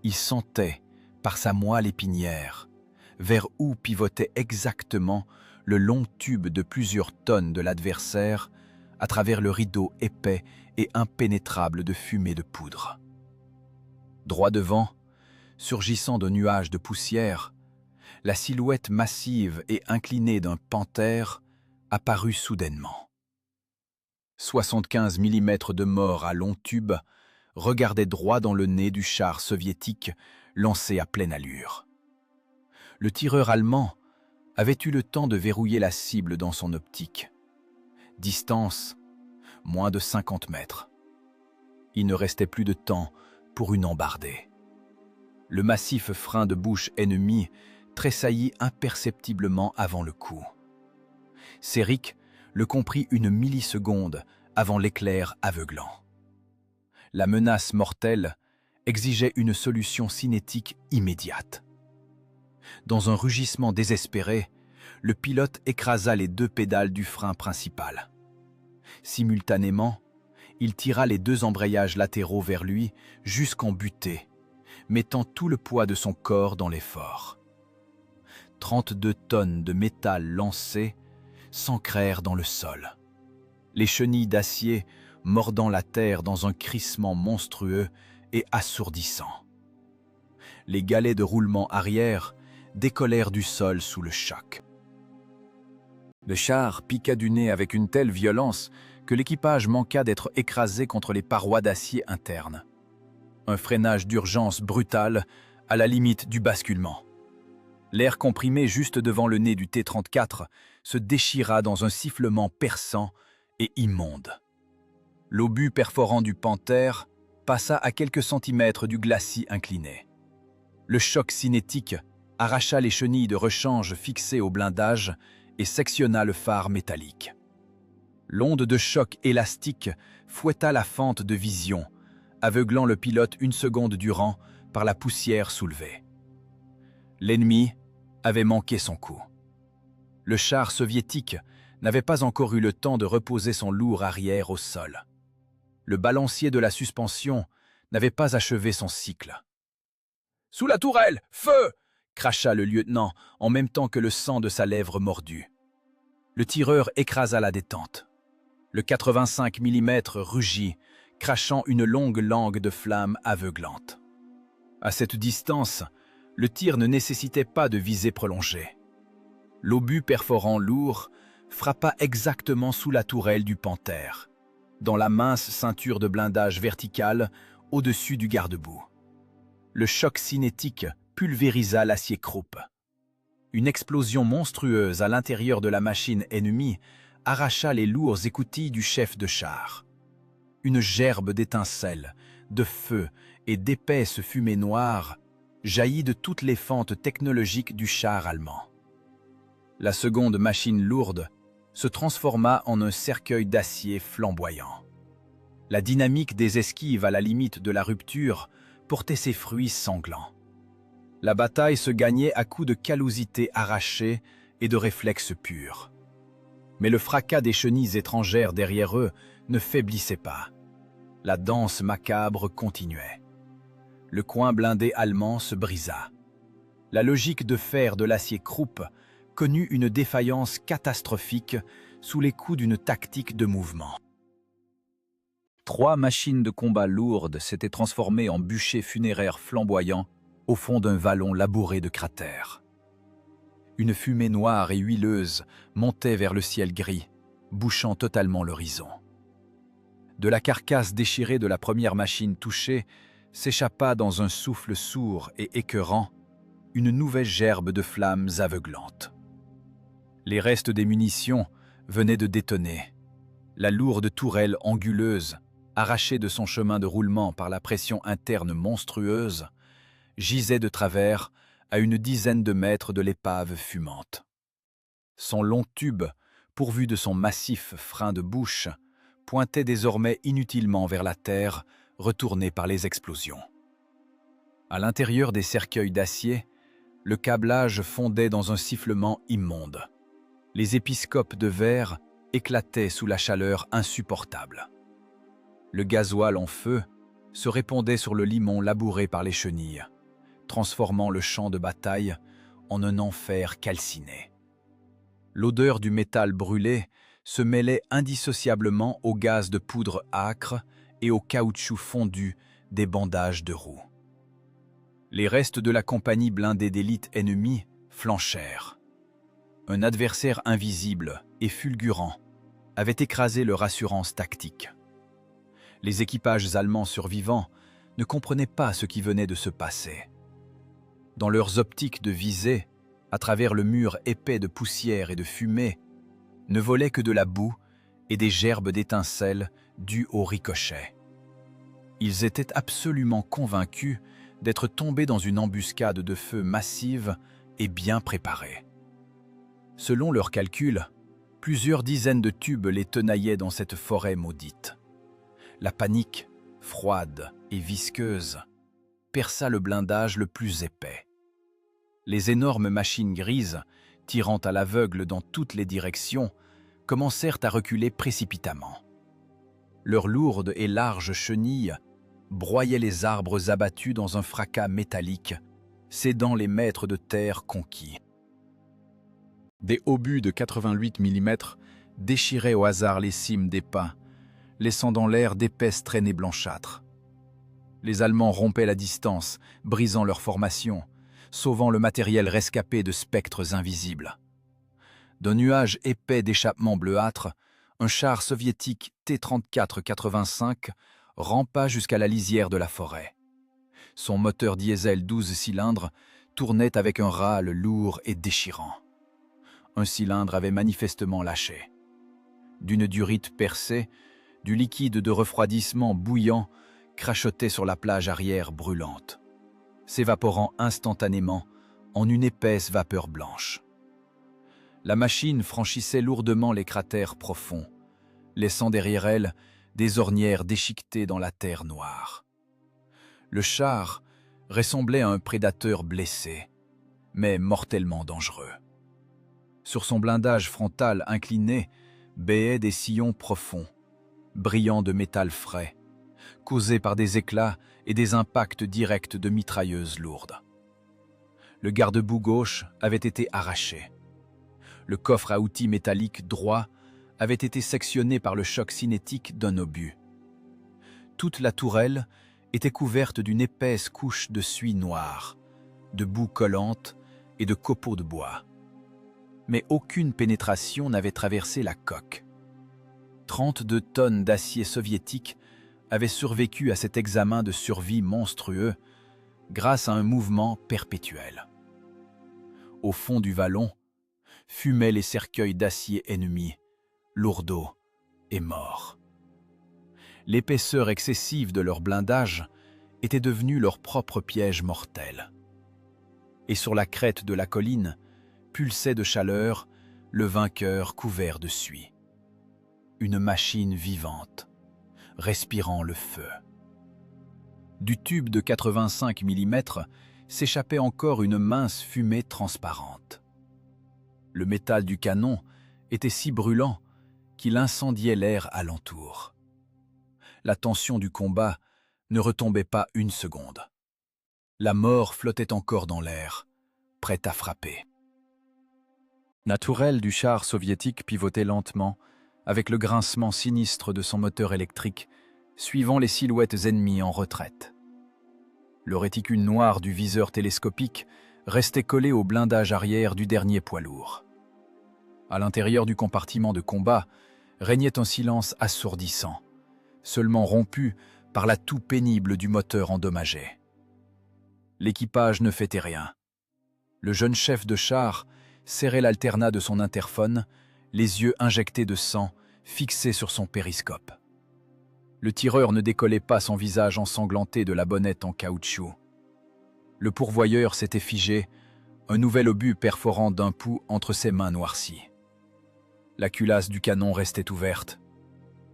Il sentait, par sa moelle épinière, vers où pivotait exactement le long tube de plusieurs tonnes de l'adversaire à travers le rideau épais et impénétrable de fumée de poudre. Droit devant, surgissant de nuages de poussière, la silhouette massive et inclinée d'un panthère apparut soudainement. 75 mm de mort à long tube regardait droit dans le nez du char soviétique lancé à pleine allure. Le tireur allemand avait eu le temps de verrouiller la cible dans son optique. Distance, moins de 50 mètres. Il ne restait plus de temps pour une embardée. Le massif frein de bouche ennemi tressaillit imperceptiblement avant le coup. Céric le comprit une milliseconde avant l'éclair aveuglant. La menace mortelle exigeait une solution cinétique immédiate. Dans un rugissement désespéré, le pilote écrasa les deux pédales du frein principal. Simultanément, il tira les deux embrayages latéraux vers lui jusqu'en butée, mettant tout le poids de son corps dans l'effort. 32 tonnes de métal lancées s'ancrèrent dans le sol. Les chenilles d'acier mordant la terre dans un crissement monstrueux et assourdissant. Les galets de roulement arrière décollèrent du sol sous le choc. Le char piqua du nez avec une telle violence que l'équipage manqua d'être écrasé contre les parois d'acier internes. Un freinage d'urgence brutal à la limite du basculement. L'air comprimé juste devant le nez du T-34 se déchira dans un sifflement perçant et immonde. L'obus perforant du panthère passa à quelques centimètres du glacis incliné. Le choc cinétique arracha les chenilles de rechange fixées au blindage et sectionna le phare métallique. L'onde de choc élastique fouetta la fente de vision, aveuglant le pilote une seconde durant par la poussière soulevée. L'ennemi avait manqué son coup. Le char soviétique n'avait pas encore eu le temps de reposer son lourd arrière au sol. Le balancier de la suspension n'avait pas achevé son cycle. « Sous la tourelle, feu !» cracha le lieutenant en même temps que le sang de sa lèvre mordue. Le tireur écrasa la détente. Le 85 mm rugit, crachant une longue langue de flamme aveuglante. À cette distance, le tir ne nécessitait pas de visée prolongée. L'obus perforant lourd frappa exactement sous la tourelle du Panthère, dans la mince ceinture de blindage verticale au-dessus du garde-boue. Le choc cinétique pulvérisa l'acier croupe. Une explosion monstrueuse à l'intérieur de la machine ennemie arracha les lourds écoutilles du chef de char. Une gerbe d'étincelles, de feu et d'épaisses fumées noires jaillit de toutes les fentes technologiques du char allemand. La seconde machine lourde se transforma en un cercueil d'acier flamboyant. La dynamique des esquives à la limite de la rupture portait ses fruits sanglants. La bataille se gagnait à coups de callosité arrachée et de réflexes purs. Mais le fracas des chenilles étrangères derrière eux ne faiblissait pas. La danse macabre continuait. Le coin blindé allemand se brisa. La logique de fer de l'acier Krupp connut une défaillance catastrophique sous les coups d'une tactique de mouvement. 3 machines de combat lourdes s'étaient transformées en bûchers funéraires flamboyants au fond d'un vallon labouré de cratères. Une fumée noire et huileuse montait vers le ciel gris, bouchant totalement l'horizon. De la carcasse déchirée de la première machine touchée s'échappa dans un souffle sourd et écœurant une nouvelle gerbe de flammes aveuglantes. Les restes des munitions venaient de détonner. La lourde tourelle anguleuse, arrachée de son chemin de roulement par la pression interne monstrueuse, gisait de travers à une dizaine de mètres de l'épave fumante. Son long tube, pourvu de son massif frein de bouche, pointait désormais inutilement vers la terre, retournée par les explosions. À l'intérieur des cercueils d'acier, le câblage fondait dans un sifflement immonde. Les épiscopes de verre éclataient sous la chaleur insupportable. Le gasoil en feu se répandait sur le limon labouré par les chenilles, transformant le champ de bataille en un enfer calciné. L'odeur du métal brûlé se mêlait indissociablement au gaz de poudre âcre et au caoutchouc fondu des bandages de roues. Les restes de la compagnie blindée d'élite ennemie flanchèrent. Un adversaire invisible et fulgurant avait écrasé leur assurance tactique. Les équipages allemands survivants ne comprenaient pas ce qui venait de se passer. Dans leurs optiques de visée, à travers le mur épais de poussière et de fumée, ne volaient que de la boue et des gerbes d'étincelles dues au ricochet. Ils étaient absolument convaincus d'être tombés dans une embuscade de feu massive et bien préparée. Selon leurs calculs, plusieurs dizaines de tubes les tenaillaient dans cette forêt maudite. La panique, froide et visqueuse, perça le blindage le plus épais. Les énormes machines grises, tirant à l'aveugle dans toutes les directions, commencèrent à reculer précipitamment. Leurs lourdes et larges chenilles broyaient les arbres abattus dans un fracas métallique, cédant les mètres de terre conquis. Des obus de 88 mm déchiraient au hasard les cimes des pins, laissant dans l'air d'épaisses traînées blanchâtres. Les Allemands rompaient la distance, brisant leur formation, sauvant le matériel rescapé de spectres invisibles. D'un nuage épais d'échappements bleuâtres, un char soviétique T-34-85 rampa jusqu'à la lisière de la forêt. Son moteur diesel 12 cylindres tournait avec un râle lourd et déchirant. Un cylindre avait manifestement lâché. D'une durite percée, du liquide de refroidissement bouillant crachotait sur la plage arrière brûlante, s'évaporant instantanément en une épaisse vapeur blanche. La machine franchissait lourdement les cratères profonds, laissant derrière elle des ornières déchiquetées dans la terre noire. Le char ressemblait à un prédateur blessé, mais mortellement dangereux. Sur son blindage frontal incliné béaient des sillons profonds, brillants de métal frais, causés par des éclats et des impacts directs de mitrailleuses lourdes. Le garde-boue gauche avait été arraché. Le coffre à outils métallique droit avait été sectionné par le choc cinétique d'un obus. Toute la tourelle était couverte d'une épaisse couche de suie noire, de boue collante et de copeaux de bois. Mais aucune pénétration n'avait traversé la coque. 32 tonnes d'acier soviétique avaient survécu à cet examen de survie monstrueux grâce à un mouvement perpétuel. Au fond du vallon, fumaient les cercueils d'acier ennemis, lourdeaux et morts. L'épaisseur excessive de leur blindage était devenue leur propre piège mortel. Et sur la crête de la colline, pulsait de chaleur le vainqueur couvert de suie. Une machine vivante, respirant le feu. Du tube de 85 mm s'échappait encore une mince fumée transparente. Le métal du canon était si brûlant qu'il incendiait l'air alentour. La tension du combat ne retombait pas une seconde. La mort flottait encore dans l'air, prête à frapper. La tourelle du char soviétique pivotait lentement, avec le grincement sinistre de son moteur électrique, suivant les silhouettes ennemies en retraite. Le réticule noir du viseur télescopique restait collé au blindage arrière du dernier poids lourd. À l'intérieur du compartiment de combat régnait un silence assourdissant, seulement rompu par la toux pénible du moteur endommagé. L'équipage ne fêtait rien. Le jeune chef de char serrait l'alternat de son interphone, les yeux injectés de sang, fixés sur son périscope. Le tireur ne décollait pas son visage ensanglanté de la bonnette en caoutchouc. Le pourvoyeur s'était figé, un nouvel obus perforant d'un pouls entre ses mains noircies. La culasse du canon restait ouverte.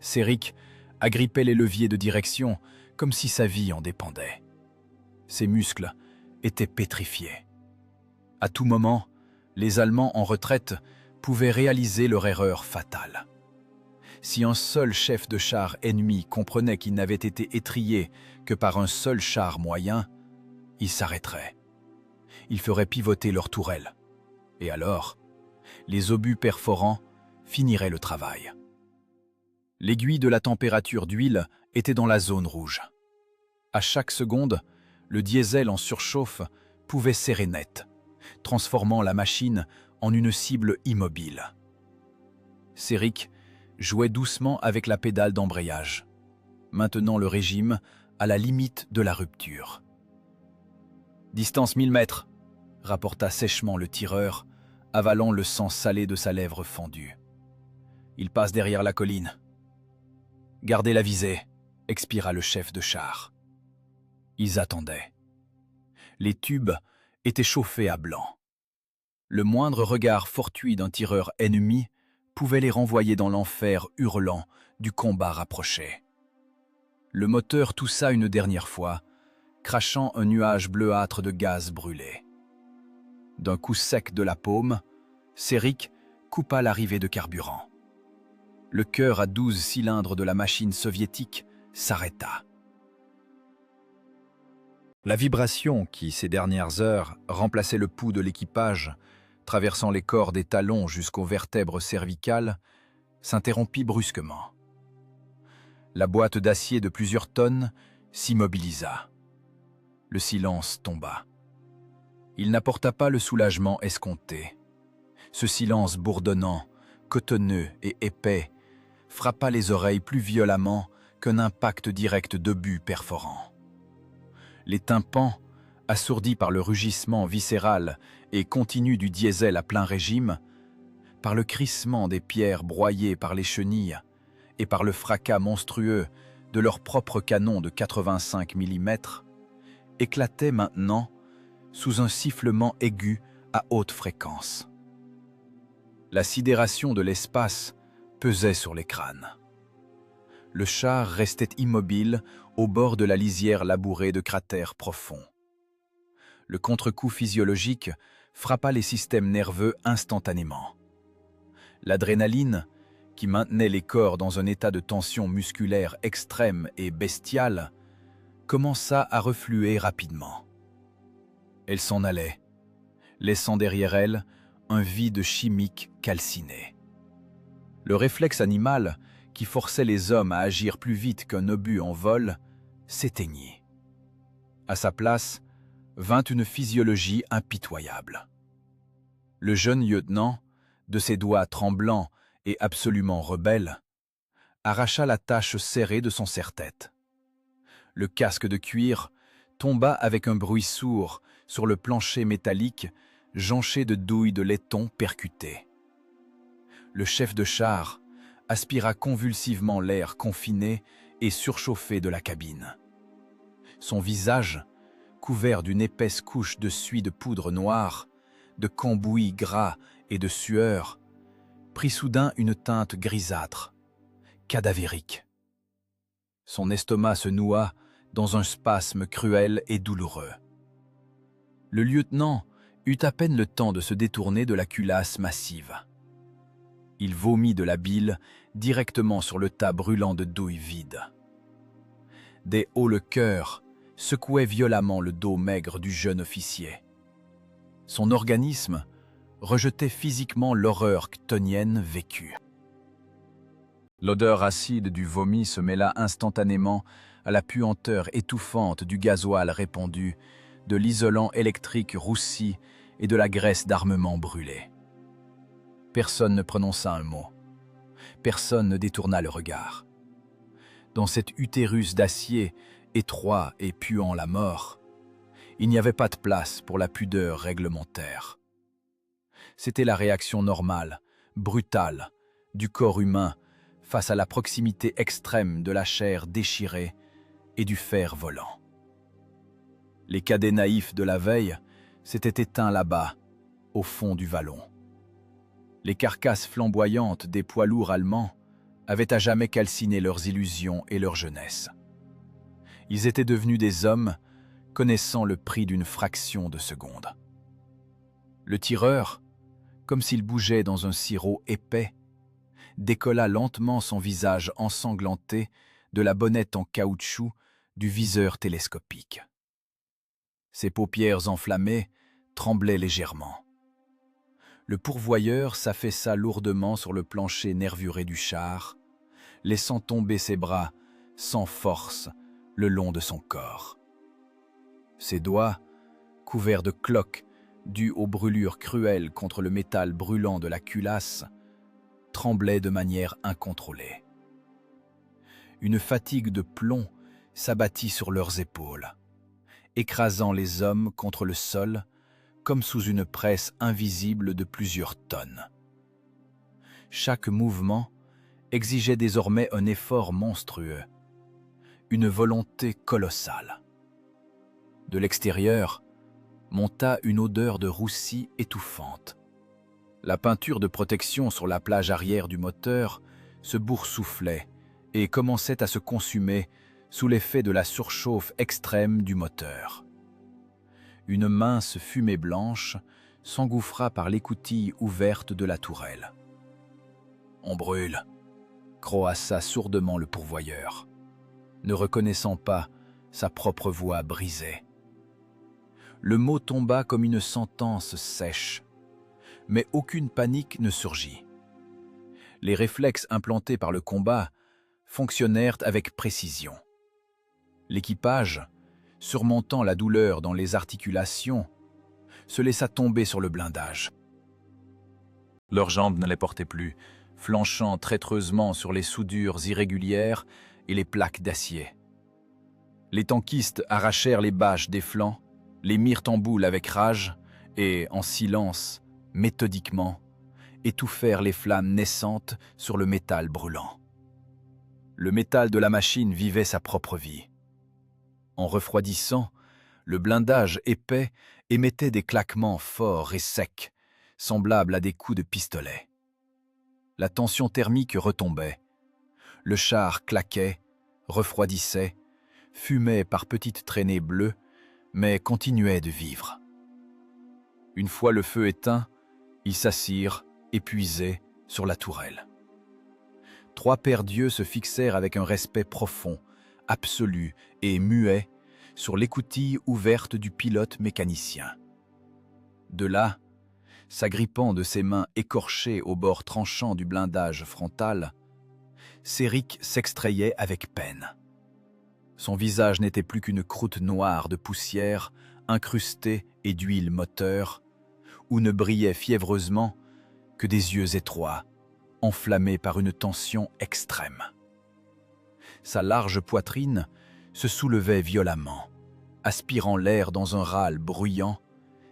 Céric agrippait les leviers de direction comme si sa vie en dépendait. Ses muscles étaient pétrifiés. À tout moment, les Allemands en retraite pouvaient réaliser leur erreur fatale. Si un seul chef de char ennemi comprenait qu'il n'avait été étrillé que par un seul char moyen, il s'arrêterait. Il ferait pivoter leur tourelle. Et alors, les obus perforants finiraient le travail. L'aiguille de la température d'huile était dans la zone rouge. À chaque seconde, le diesel en surchauffe pouvait serrer net, transformant la machine en une cible immobile. Céric jouait doucement avec la pédale d'embrayage, maintenant le régime à la limite de la rupture. « Distance 1000 mètres », rapporta sèchement le tireur, avalant le sang salé de sa lèvre fendue. « Il passe derrière la colline. »« Gardez la visée », expira le chef de char. Ils attendaient. Les tubes étaient chauffés à blanc. Le moindre regard fortuit d'un tireur ennemi pouvait les renvoyer dans l'enfer hurlant du combat rapproché. Le moteur toussa une dernière fois, crachant un nuage bleuâtre de gaz brûlé. D'un coup sec de la paume, Céric coupa l'arrivée de carburant. Le cœur à 12 cylindres de la machine soviétique s'arrêta. La vibration qui, ces dernières heures, remplaçait le pouls de l'équipage, traversant les corps des talons jusqu'aux vertèbres cervicales, s'interrompit brusquement. La boîte d'acier de plusieurs tonnes s'immobilisa. Le silence tomba. Il n'apporta pas le soulagement escompté. Ce silence bourdonnant, cotonneux et épais, frappa les oreilles plus violemment qu'un impact direct d'obus perforants. Les tympans, assourdis par le rugissement viscéral et continu du diesel à plein régime, par le crissement des pierres broyées par les chenilles et par le fracas monstrueux de leur propre canon de 85 mm, éclataient maintenant sous un sifflement aigu à haute fréquence. La sidération de l'espace pesait sur les crânes. Le char restait immobile au bord de la lisière labourée de cratères profonds. Le contre-coup physiologique frappa les systèmes nerveux instantanément. L'adrénaline, qui maintenait les corps dans un état de tension musculaire extrême et bestiale, commença à refluer rapidement. Elle s'en allait, laissant derrière elle un vide chimique calciné. Le réflexe animal, qui forçait les hommes à agir plus vite qu'un obus en vol, s'éteignit. À sa place, vint une physiologie impitoyable. Le jeune lieutenant, de ses doigts tremblants et absolument rebelle, arracha la tache serrée de son serre-tête. Le casque de cuir tomba avec un bruit sourd sur le plancher métallique jonché de douilles de laiton percutées. Le chef de char aspira convulsivement l'air confiné et surchauffé de la cabine. Son visage, couvert d'une épaisse couche de suie de poudre noire, de cambouis gras et de sueur, prit soudain une teinte grisâtre, cadavérique. Son estomac se noua dans un spasme cruel et douloureux. Le lieutenant eut à peine le temps de se détourner de la culasse massive. Il vomit de la bile directement sur le tas brûlant de douilles vides. Des hauts-le-cœur secouaient violemment le dos maigre du jeune officier. Son organisme rejetait physiquement l'horreur chtonienne vécue. L'odeur acide du vomi se mêla instantanément à la puanteur étouffante du gasoil répandu, de l'isolant électrique roussi et de la graisse d'armement brûlée. Personne ne prononça un mot. Personne ne détourna le regard. Dans cet utérus d'acier, étroit et puant la mort, il n'y avait pas de place pour la pudeur réglementaire. C'était la réaction normale, brutale, du corps humain face à la proximité extrême de la chair déchirée et du fer volant. Les cadets naïfs de la veille s'étaient éteints là-bas, au fond du vallon. Les carcasses flamboyantes des poids lourds allemands avaient à jamais calciné leurs illusions et leur jeunesse. Ils étaient devenus des hommes connaissant le prix d'une fraction de seconde. Le tireur, comme s'il bougeait dans un sirop épais, décolla lentement son visage ensanglanté de la bonnette en caoutchouc du viseur télescopique. Ses paupières enflammées tremblaient légèrement. Le pourvoyeur s'affaissa lourdement sur le plancher nervuré du char, laissant tomber ses bras sans force le long de son corps. Ses doigts, couverts de cloques dues aux brûlures cruelles contre le métal brûlant de la culasse, tremblaient de manière incontrôlée. Une fatigue de plomb s'abattit sur leurs épaules, écrasant les hommes contre le sol comme sous une presse invisible de plusieurs tonnes. Chaque mouvement exigeait désormais un effort monstrueux, une volonté colossale. De l'extérieur monta une odeur de roussi étouffante. La peinture de protection sur la plage arrière du moteur se boursouflait et commençait à se consumer sous l'effet de la surchauffe extrême du moteur. Une mince fumée blanche s'engouffra par l'écoutille ouverte de la tourelle. « On brûle !» croassa sourdement le pourvoyeur, ne reconnaissant pas sa propre voix brisée. Le mot tomba comme une sentence sèche, mais aucune panique ne surgit. Les réflexes implantés par le combat fonctionnèrent avec précision. L'équipage, surmontant la douleur dans les articulations, se laissa tomber sur le blindage. Leurs jambes ne les portaient plus, flanchant traîtreusement sur les soudures irrégulières et les plaques d'acier. Les tankistes arrachèrent les bâches des flancs, les mirent en boule avec rage et, en silence, méthodiquement, étouffèrent les flammes naissantes sur le métal brûlant. Le métal de la machine vivait sa propre vie. En refroidissant, le blindage épais émettait des claquements forts et secs, semblables à des coups de pistolet. La tension thermique retombait. Le char claquait, refroidissait, fumait par petites traînées bleues, mais continuait de vivre. Une fois le feu éteint, ils s'assirent, épuisés, sur la tourelle. 3 paires d'yeux se fixèrent avec un respect profond, absolu et muet sur l'écoutille ouverte du pilote mécanicien. De là, s'agrippant de ses mains écorchées au bord tranchant du blindage frontal, Céric s'extrayait avec peine. Son visage n'était plus qu'une croûte noire de poussière incrustée et d'huile moteur, où ne brillaient fiévreusement que des yeux étroits, enflammés par une tension extrême. Sa large poitrine se soulevait violemment, aspirant l'air dans un râle bruyant,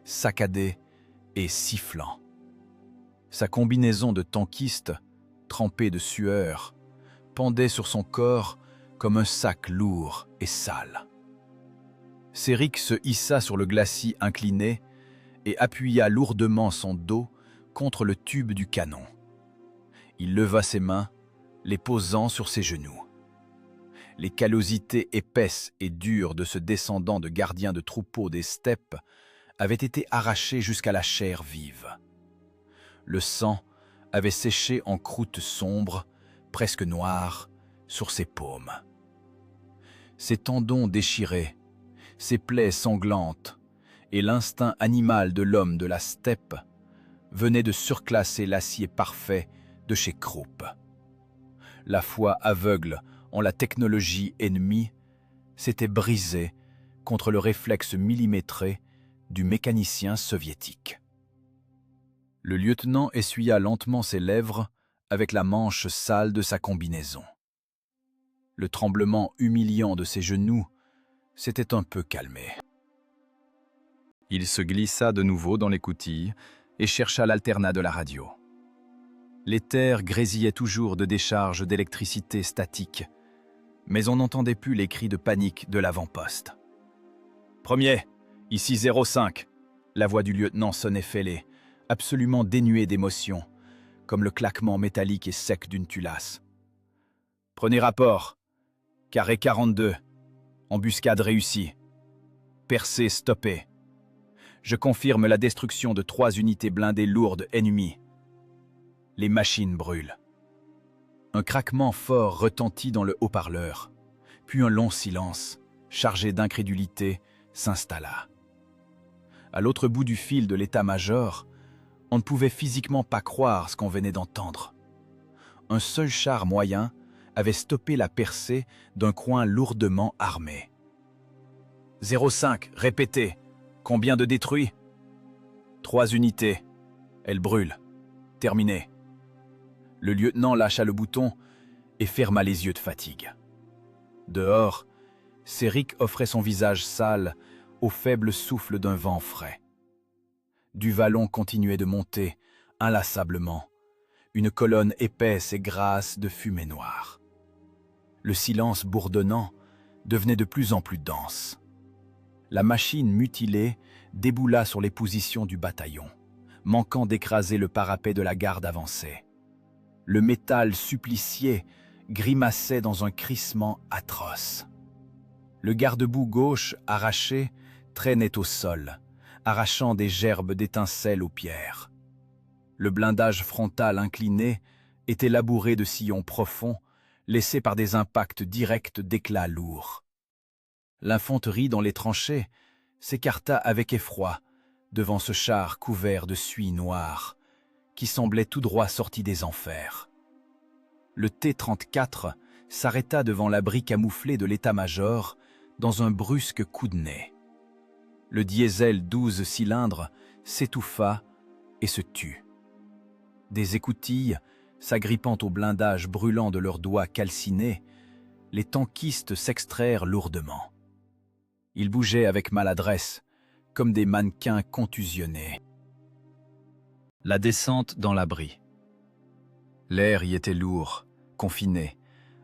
saccadé et sifflant. Sa combinaison de tankiste, trempée de sueur, pendait sur son corps comme un sac lourd et sale. Céric se hissa sur le glacis incliné et appuya lourdement son dos contre le tube du canon. Il leva ses mains, les posant sur ses genoux. Les callosités épaisses et dures de ce descendant de gardien de troupeau des steppes avaient été arrachées jusqu'à la chair vive. Le sang avait séché en croûte sombre, presque noire, sur ses paumes. Ses tendons déchirés, ses plaies sanglantes et l'instinct animal de l'homme de la steppe venaient de surclasser l'acier parfait de chez Krupp. La foi aveugle en la technologie ennemie s'était brisée contre le réflexe millimétré du mécanicien soviétique. Le lieutenant essuya lentement ses lèvres avec la manche sale de sa combinaison. Le tremblement humiliant de ses genoux s'était un peu calmé. Il se glissa de nouveau dans l'écoutille et chercha l'alternat de la radio. L'éther grésillait toujours de décharges d'électricité statique, mais on n'entendait plus les cris de panique de l'avant-poste. « Premier, ici 05 !» La voix du lieutenant sonnait fêlée, absolument dénuée d'émotion, comme le claquement métallique et sec d'une tulasse. « Prenez rapport. Carré 42. Embuscade réussie. Percée stoppée. Je confirme la destruction de 3 unités blindées lourdes ennemies. Les machines brûlent. » Un craquement fort retentit dans le haut-parleur, puis un long silence, chargé d'incrédulité, s'installa. À l'autre bout du fil de l'état-major, on ne pouvait physiquement pas croire ce qu'on venait d'entendre. Un seul char moyen avait stoppé la percée d'un coin lourdement armé. « 05, répétez. Combien de détruits ? » « 3 unités. Elles brûlent. Terminé. » Le lieutenant lâcha le bouton et ferma les yeux de fatigue. Dehors, Céric offrait son visage sale au faible souffle d'un vent frais. Du vallon continuait de monter, inlassablement, une colonne épaisse et grasse de fumée noire. Le silence bourdonnant devenait de plus en plus dense. La machine mutilée déboula sur les positions du bataillon, manquant d'écraser le parapet de la garde avancée. Le métal supplicié grimaçait dans un crissement atroce. Le garde-boue gauche, arraché, traînait au sol, arrachant des gerbes d'étincelles aux pierres. Le blindage frontal incliné était labouré de sillons profonds, laissés par des impacts directs d'éclats lourds. L'infanterie dans les tranchées s'écarta avec effroi devant ce char couvert de suie noire, qui semblait tout droit sorti des enfers. Le T-34 s'arrêta devant l'abri camouflé de l'état-major dans un brusque coup de nez. Le diesel 12 cylindres s'étouffa et se tut. Des écoutilles, s'agrippant au blindage brûlant de leurs doigts calcinés, les tankistes s'extrairent lourdement. Ils bougeaient avec maladresse, comme des mannequins contusionnés. La descente dans l'abri. L'air y était lourd, confiné,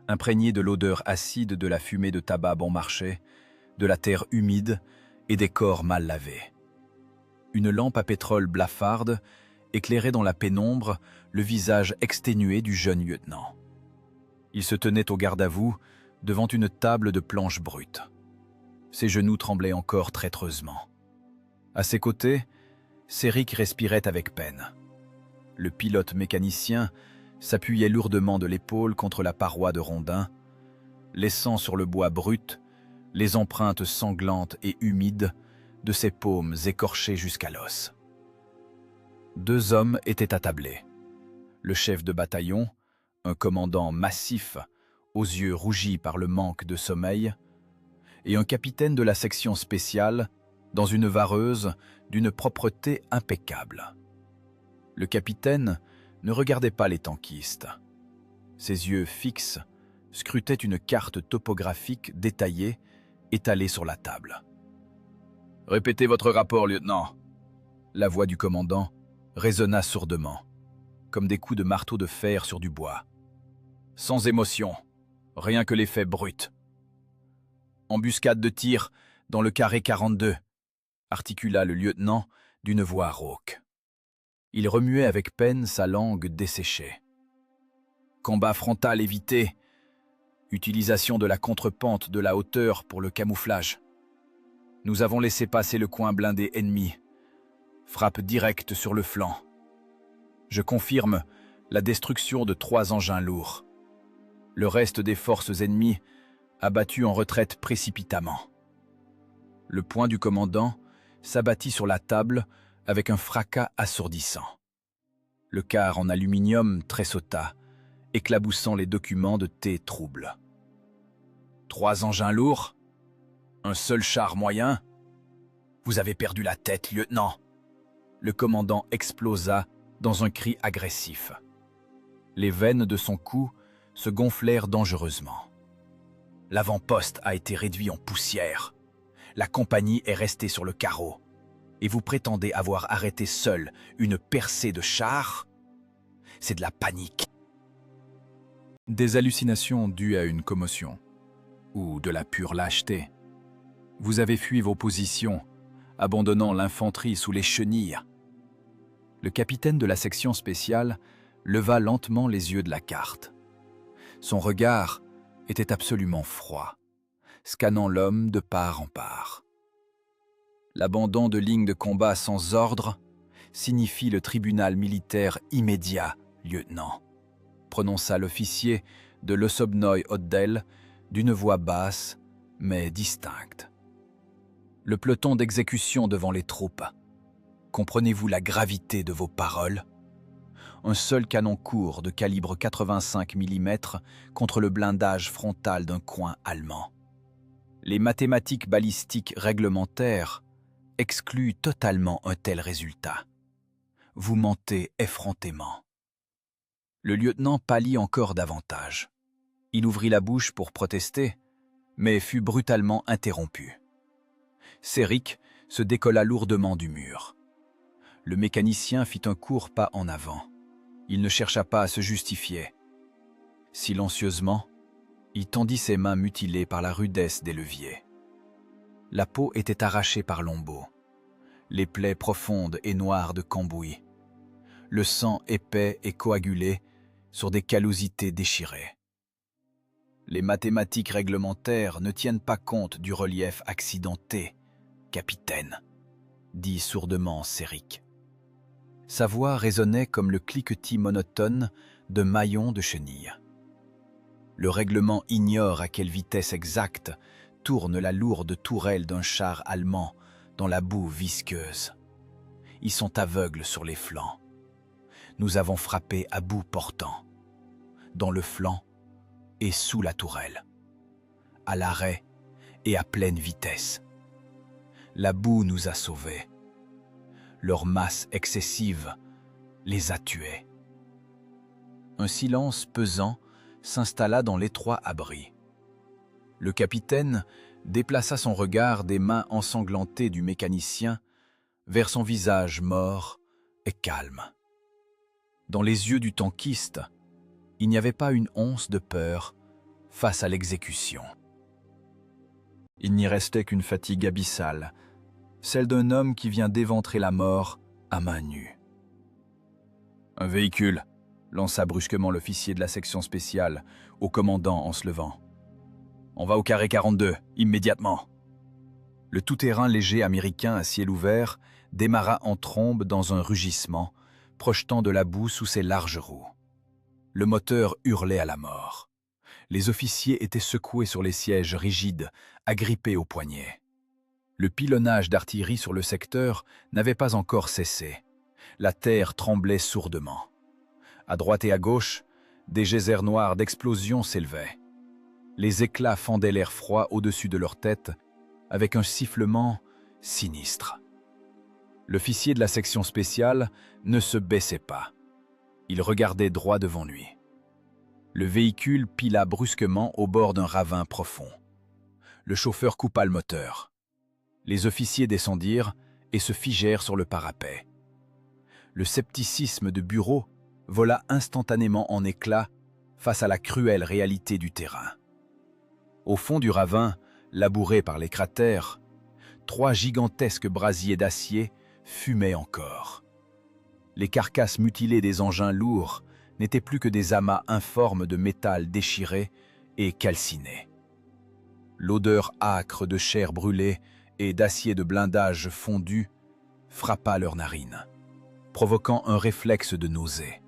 imprégné de l'odeur acide de la fumée de tabac bon marché, de la terre humide et des corps mal lavés. Une lampe à pétrole blafarde éclairait dans la pénombre le visage exténué du jeune lieutenant. Il se tenait au garde-à-vous devant une table de planches brutes. Ses genoux tremblaient encore traîtreusement. À ses côtés, Céric respirait avec peine. Le pilote mécanicien s'appuyait lourdement de l'épaule contre la paroi de rondin, laissant sur le bois brut les empreintes sanglantes et humides de ses paumes écorchées jusqu'à l'os. 2 hommes étaient attablés. Le chef de bataillon, un commandant massif, aux yeux rougis par le manque de sommeil, et un capitaine de la section spéciale, dans une vareuse d'une propreté impeccable. Le capitaine ne regardait pas les tankistes. Ses yeux fixes scrutaient une carte topographique détaillée étalée sur la table. « Répétez votre rapport, lieutenant !» La voix du commandant résonna sourdement, comme des coups de marteau de fer sur du bois. Sans émotion, rien que les faits bruts. Embuscade de tir dans le carré 42, articula le lieutenant d'une voix rauque. Il remuait avec peine sa langue desséchée. Combat frontal évité. Utilisation de la contrepente de la hauteur pour le camouflage. Nous avons laissé passer le coin blindé ennemi. Frappe directe sur le flanc. Je confirme la destruction de 3 engins lourds. Le reste des forces ennemies abattu en retraite précipitamment. Le poing du commandant s'abattit sur la table avec un fracas assourdissant. Le quart en aluminium tressauta, éclaboussant les documents de thé trouble. 3 engins lourds? Un seul char moyen? Vous avez perdu la tête, lieutenant! Le commandant explosa dans un cri agressif. Les veines de son cou se gonflèrent dangereusement. L'avant-poste a été réduit en poussière. La compagnie est restée sur le carreau. Et vous prétendez avoir arrêté seul une percée de chars? C'est de la panique. Des hallucinations dues à une commotion. Ou de la pure lâcheté. Vous avez fui vos positions, abandonnant l'infanterie sous les chenilles. Le capitaine de la section spéciale leva lentement les yeux de la carte. Son regard était absolument froid, scannant l'homme de part en part. L'abandon de ligne de combat sans ordre signifie le tribunal militaire immédiat, lieutenant, prononça l'officier de l'Osobnoï Oddel d'une voix basse mais distincte. Le peloton d'exécution devant les troupes. Comprenez-vous la gravité de vos paroles? Un seul canon court de calibre 85 mm contre le blindage frontal d'un coin allemand. Les mathématiques balistiques réglementaires excluent totalement un tel résultat. Vous mentez effrontément. Le lieutenant pâlit encore davantage. Il ouvrit la bouche pour protester, mais fut brutalement interrompu. Céric se décolla lourdement du mur. Le mécanicien fit un court pas en avant. Il ne chercha pas à se justifier. Silencieusement, il tendit ses mains mutilées par la rudesse des leviers. La peau était arrachée par lambeaux, les plaies profondes et noires de cambouis, le sang épais et coagulé sur des callosités déchirées. Les mathématiques réglementaires ne tiennent pas compte du relief accidenté, capitaine, dit sourdement Céric. Sa voix résonnait comme le cliquetis monotone de maillons de chenilles. Le règlement ignore à quelle vitesse exacte tourne la lourde tourelle d'un char allemand dans la boue visqueuse. Ils sont aveugles sur les flancs. Nous avons frappé à bout portant, dans le flanc et sous la tourelle, à l'arrêt et à pleine vitesse. La boue nous a sauvés. Leur masse excessive les a tués. Un silence pesant s'installa dans l'étroit abri. Le capitaine déplaça son regard des mains ensanglantées du mécanicien vers son visage mort et calme. Dans les yeux du tankiste, il n'y avait pas une once de peur face à l'exécution. Il n'y restait qu'une fatigue abyssale, celle d'un homme qui vient d'éventrer la mort à main nue. « Un véhicule !» lança brusquement l'officier de la section spéciale au commandant en se levant. « On va au carré 42, immédiatement !» Le tout-terrain léger américain à ciel ouvert démarra en trombe dans un rugissement, projetant de la boue sous ses larges roues. Le moteur hurlait à la mort. Les officiers étaient secoués sur les sièges rigides, agrippés aux poignets. Le pilonnage d'artillerie sur le secteur n'avait pas encore cessé. La terre tremblait sourdement. À droite et à gauche, des geysers noirs d'explosions s'élevaient. Les éclats fendaient l'air froid au-dessus de leur tête, avec un sifflement sinistre. L'officier de la section spéciale ne se baissait pas. Il regardait droit devant lui. Le véhicule pila brusquement au bord d'un ravin profond. Le chauffeur coupa le moteur. Les officiers descendirent et se figèrent sur le parapet. Le scepticisme de Bureau vola instantanément en éclats face à la cruelle réalité du terrain. Au fond du ravin, labouré par les cratères, 3 gigantesques brasiers d'acier fumaient encore. Les carcasses mutilées des engins lourds n'étaient plus que des amas informes de métal déchiré et calciné. L'odeur âcre de chair brûlée et d'acier de blindage fondu frappa leurs narines, provoquant un réflexe de nausée.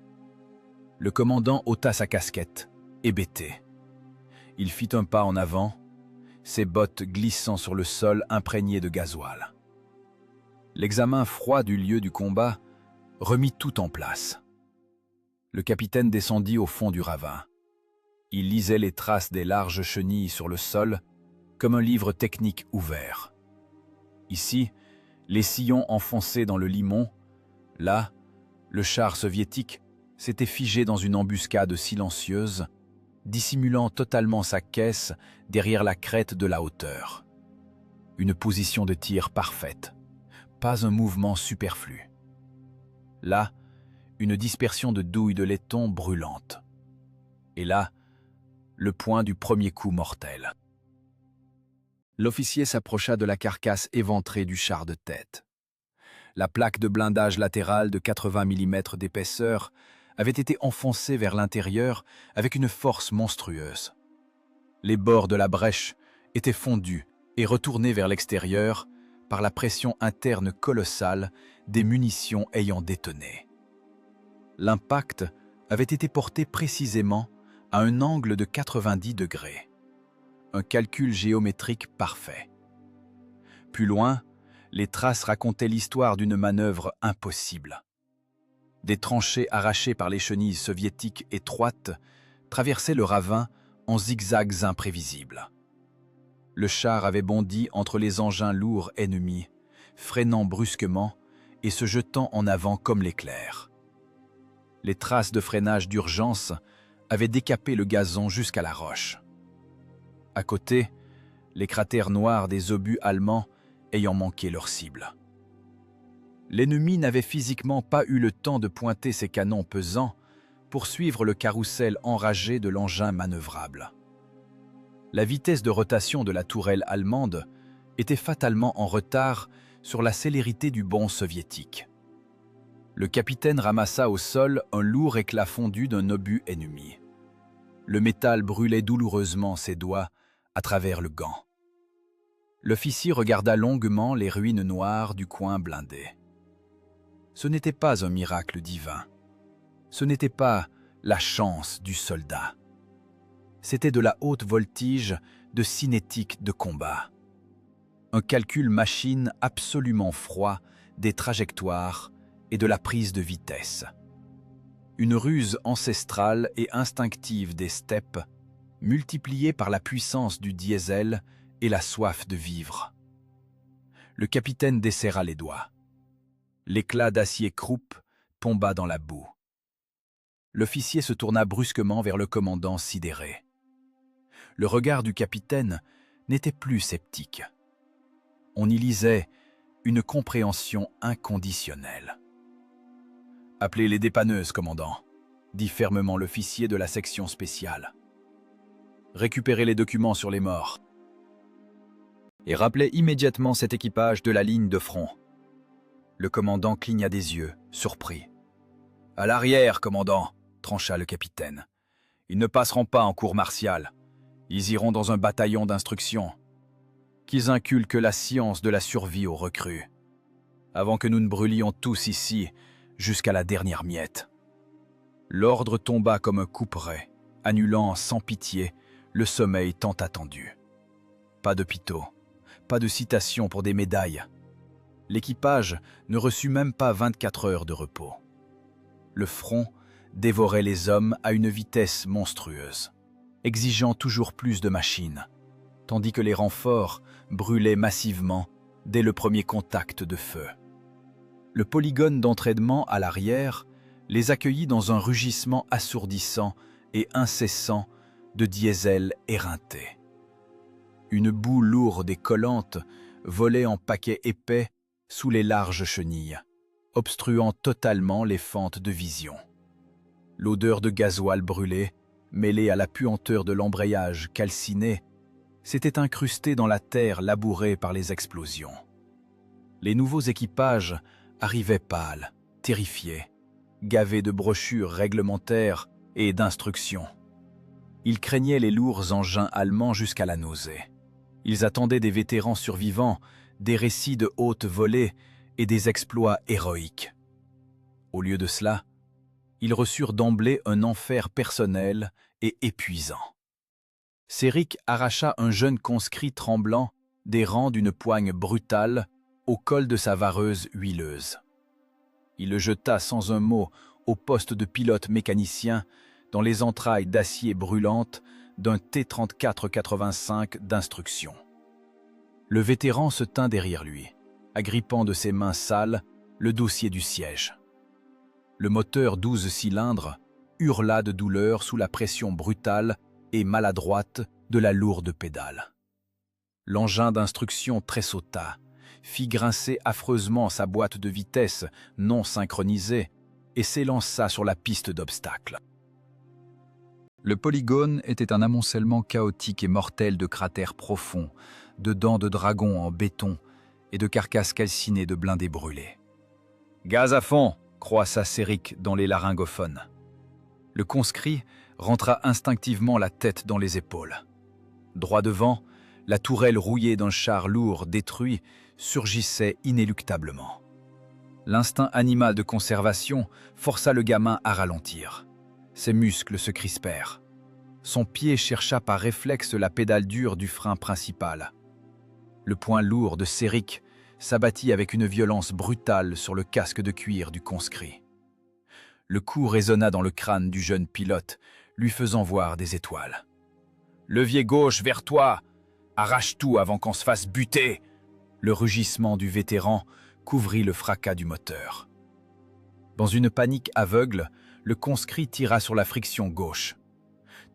Le commandant ôta sa casquette, hébété. Il fit un pas en avant, ses bottes glissant sur le sol imprégné de gasoil. L'examen froid du lieu du combat remit tout en place. Le capitaine descendit au fond du ravin. Il lisait les traces des larges chenilles sur le sol comme un livre technique ouvert. Ici, les sillons enfoncés dans le limon. Là, le char soviétique s'était figé dans une embuscade silencieuse, dissimulant totalement sa caisse derrière la crête de la hauteur. Une position de tir parfaite, pas un mouvement superflu. Là, une dispersion de douilles de laiton brûlantes. Et là, le point du premier coup mortel. L'officier s'approcha de la carcasse éventrée du char de tête. La plaque de blindage latérale de 80 mm d'épaisseur avait été enfoncée vers l'intérieur avec une force monstrueuse. Les bords de la brèche étaient fondus et retournés vers l'extérieur par la pression interne colossale des munitions ayant détonné. L'impact avait été porté précisément à un angle de 90 degrés. Un calcul géométrique parfait. Plus loin, les traces racontaient l'histoire d'une manœuvre impossible. Des tranchées arrachées par les chenilles soviétiques étroites traversaient le ravin en zigzags imprévisibles. Le char avait bondi entre les engins lourds ennemis, freinant brusquement et se jetant en avant comme l'éclair. Les traces de freinage d'urgence avaient décapé le gazon jusqu'à la roche. À côté, les cratères noirs des obus allemands ayant manqué leur cible. L'ennemi n'avait physiquement pas eu le temps de pointer ses canons pesants pour suivre le carrousel enragé de l'engin manœuvrable. La vitesse de rotation de la tourelle allemande était fatalement en retard sur la célérité du bond soviétique. Le capitaine ramassa au sol un lourd éclat fondu d'un obus ennemi. Le métal brûlait douloureusement ses doigts à travers le gant. L'officier regarda longuement les ruines noires du coin blindé. Ce n'était pas un miracle divin. Ce n'était pas la chance du soldat. C'était de la haute voltige de cinétique de combat. Un calcul machine absolument froid des trajectoires et de la prise de vitesse. Une ruse ancestrale et instinctive des steppes, multipliée par la puissance du diesel et la soif de vivre. Le capitaine desserra les doigts. L'éclat d'acier croupe tomba dans la boue. L'officier se tourna brusquement vers le commandant sidéré. Le regard du capitaine n'était plus sceptique. On y lisait une compréhension inconditionnelle. « Appelez les dépanneuses, commandant », dit fermement l'officier de la section spéciale. récupérez les documents sur les morts. Et rappelez immédiatement cet équipage de la ligne de front. Le commandant cligna des yeux, surpris. « À l'arrière, commandant !» trancha le capitaine. « Ils ne passeront pas en cour martiale. Ils iront dans un bataillon d'instruction. Qu'ils inculquent la science de la survie aux recrues. Avant que nous ne brûlions tous ici, jusqu'à la dernière miette. » L'ordre tomba comme un couperet, annulant sans pitié le sommeil tant attendu. Pas de pito, pas de citation pour des médailles. L'équipage ne reçut même pas 24 heures de repos. Le front dévorait les hommes à une vitesse monstrueuse, exigeant toujours plus de machines, tandis que les renforts brûlaient massivement dès le premier contact de feu. Le polygone d'entraînement à l'arrière les accueillit dans un rugissement assourdissant et incessant de diesel éreinté. Une boue lourde et collante volait en paquets épais sous les larges chenilles, obstruant totalement les fentes de vision. L'odeur de gasoil brûlé, mêlée à la puanteur de l'embrayage calciné, s'était incrustée dans la terre labourée par les explosions. Les nouveaux équipages arrivaient pâles, terrifiés, gavés de brochures réglementaires et d'instructions. Ils craignaient les lourds engins allemands jusqu'à la nausée. Ils attendaient des vétérans survivants, des récits de haute volée et des exploits héroïques. Au lieu de cela, ils reçurent d'emblée un enfer personnel et épuisant. Céric arracha un jeune conscrit tremblant des rangs d'une poigne brutale au col de sa vareuse huileuse. Il le jeta sans un mot au poste de pilote mécanicien dans les entrailles d'acier brûlantes d'un T-34-85 d'instruction. Le vétéran se tint derrière lui, agrippant de ses mains sales le dossier du siège. Le moteur 12 cylindres hurla de douleur sous la pression brutale et maladroite de la lourde pédale. L'engin d'instruction tressauta, fit grincer affreusement sa boîte de vitesse non synchronisée et s'élança sur la piste d'obstacles. Le polygone était un amoncellement chaotique et mortel de cratères profonds, de dents de dragon en béton et de carcasses calcinées de blindés brûlés. « Gaz à fond !» croissa Céric dans les laryngophones. Le conscrit rentra instinctivement la tête dans les épaules. Droit devant, la tourelle rouillée d'un char lourd détruit surgissait inéluctablement. L'instinct animal de conservation força le gamin à ralentir. Ses muscles se crispèrent. Son pied chercha par réflexe la pédale dure du frein principal. Le poing lourd de Céric s'abattit avec une violence brutale sur le casque de cuir du conscrit. Le coup résonna dans le crâne du jeune pilote, lui faisant voir des étoiles. « Levier gauche vers toi! Arrache tout avant qu'on se fasse buter !» Le rugissement du vétéran couvrit le fracas du moteur. Dans une panique aveugle, le conscrit tira sur la friction gauche.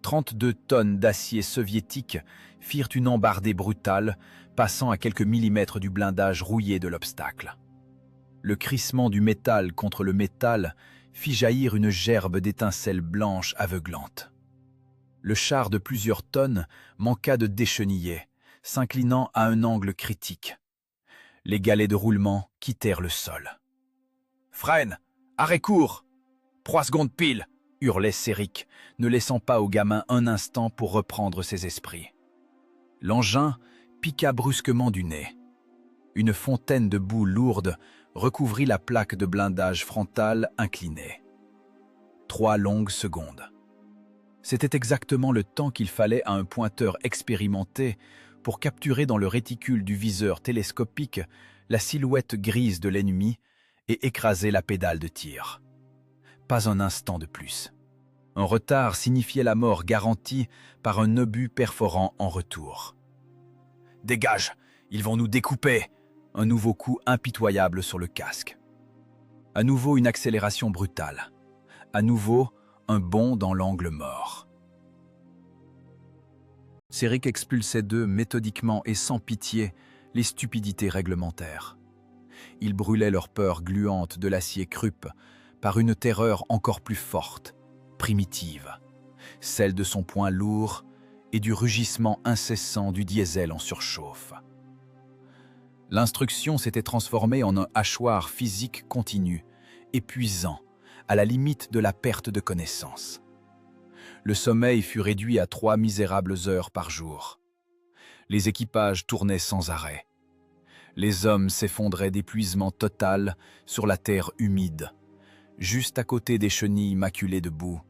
32 tonnes d'acier soviétique firent une embardée brutale, passant à quelques millimètres du blindage rouillé de l'obstacle. Le crissement du métal contre le métal fit jaillir une gerbe d'étincelles blanches aveuglantes. Le char de plusieurs tonnes manqua de décheniller, s'inclinant à un angle critique. Les galets de roulement quittèrent le sol. « Freine! Arrêt court! 3 secondes pile !» hurlait Céric, ne laissant pas au gamin un instant pour reprendre ses esprits. L'engin piqua brusquement du nez. Une fontaine de boue lourde recouvrit la plaque de blindage frontale inclinée. 3 longues secondes. C'était exactement le temps qu'il fallait à un pointeur expérimenté pour capturer dans le réticule du viseur télescopique la silhouette grise de l'ennemi et écraser la pédale de tir. Pas un instant de plus. Un retard signifiait la mort garantie par un obus perforant en retour. « Dégage! Ils vont nous découper !» Un nouveau coup impitoyable sur le casque. À nouveau une accélération brutale. À nouveau un bond dans l'angle mort. Céric expulsait d'eux méthodiquement et sans pitié les stupidités réglementaires. Ils brûlaient leur peur gluante de l'acier Krupp par une terreur encore plus forte, primitive, celle de son poing lourd et du rugissement incessant du diesel en surchauffe. L'instruction s'était transformée en un hachoir physique continu, épuisant, à la limite de la perte de connaissance. Le sommeil fut réduit à 3 misérables heures par jour. Les équipages tournaient sans arrêt. Les hommes s'effondraient d'épuisement total sur la terre humide, juste à côté des chenilles maculées de boue,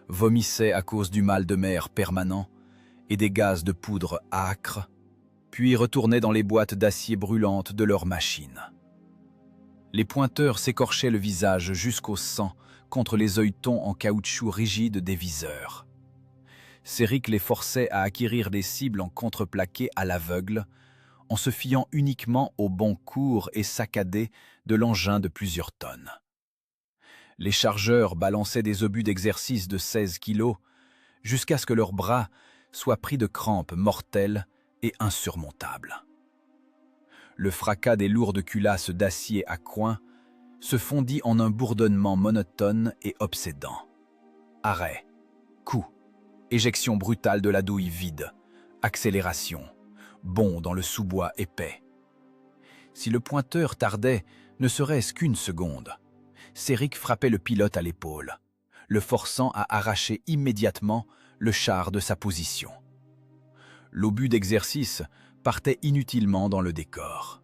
vomissaient à cause du mal de mer permanent et des gaz de poudre âcres, puis retournaient dans les boîtes d'acier brûlantes de leurs machines. Les pointeurs s'écorchaient le visage jusqu'au sang contre les œilletons en caoutchouc rigide des viseurs. Céric les forçait à acquérir des cibles en contreplaqué à l'aveugle, en se fiant uniquement au bon cours et saccadé de l'engin de plusieurs tonnes. Les chargeurs balançaient des obus d'exercice de 16 kilos jusqu'à ce que leurs bras soient pris de crampes mortelles et insurmontables. Le fracas des lourdes culasses d'acier à coins se fondit en un bourdonnement monotone et obsédant. Arrêt, coup, éjection brutale de la douille vide, accélération, bond dans le sous-bois épais. Si le pointeur tardait, ne serait-ce qu'une seconde, Céric frappait le pilote à l'épaule, le forçant à arracher immédiatement le char de sa position. L'obus d'exercice partait inutilement dans le décor.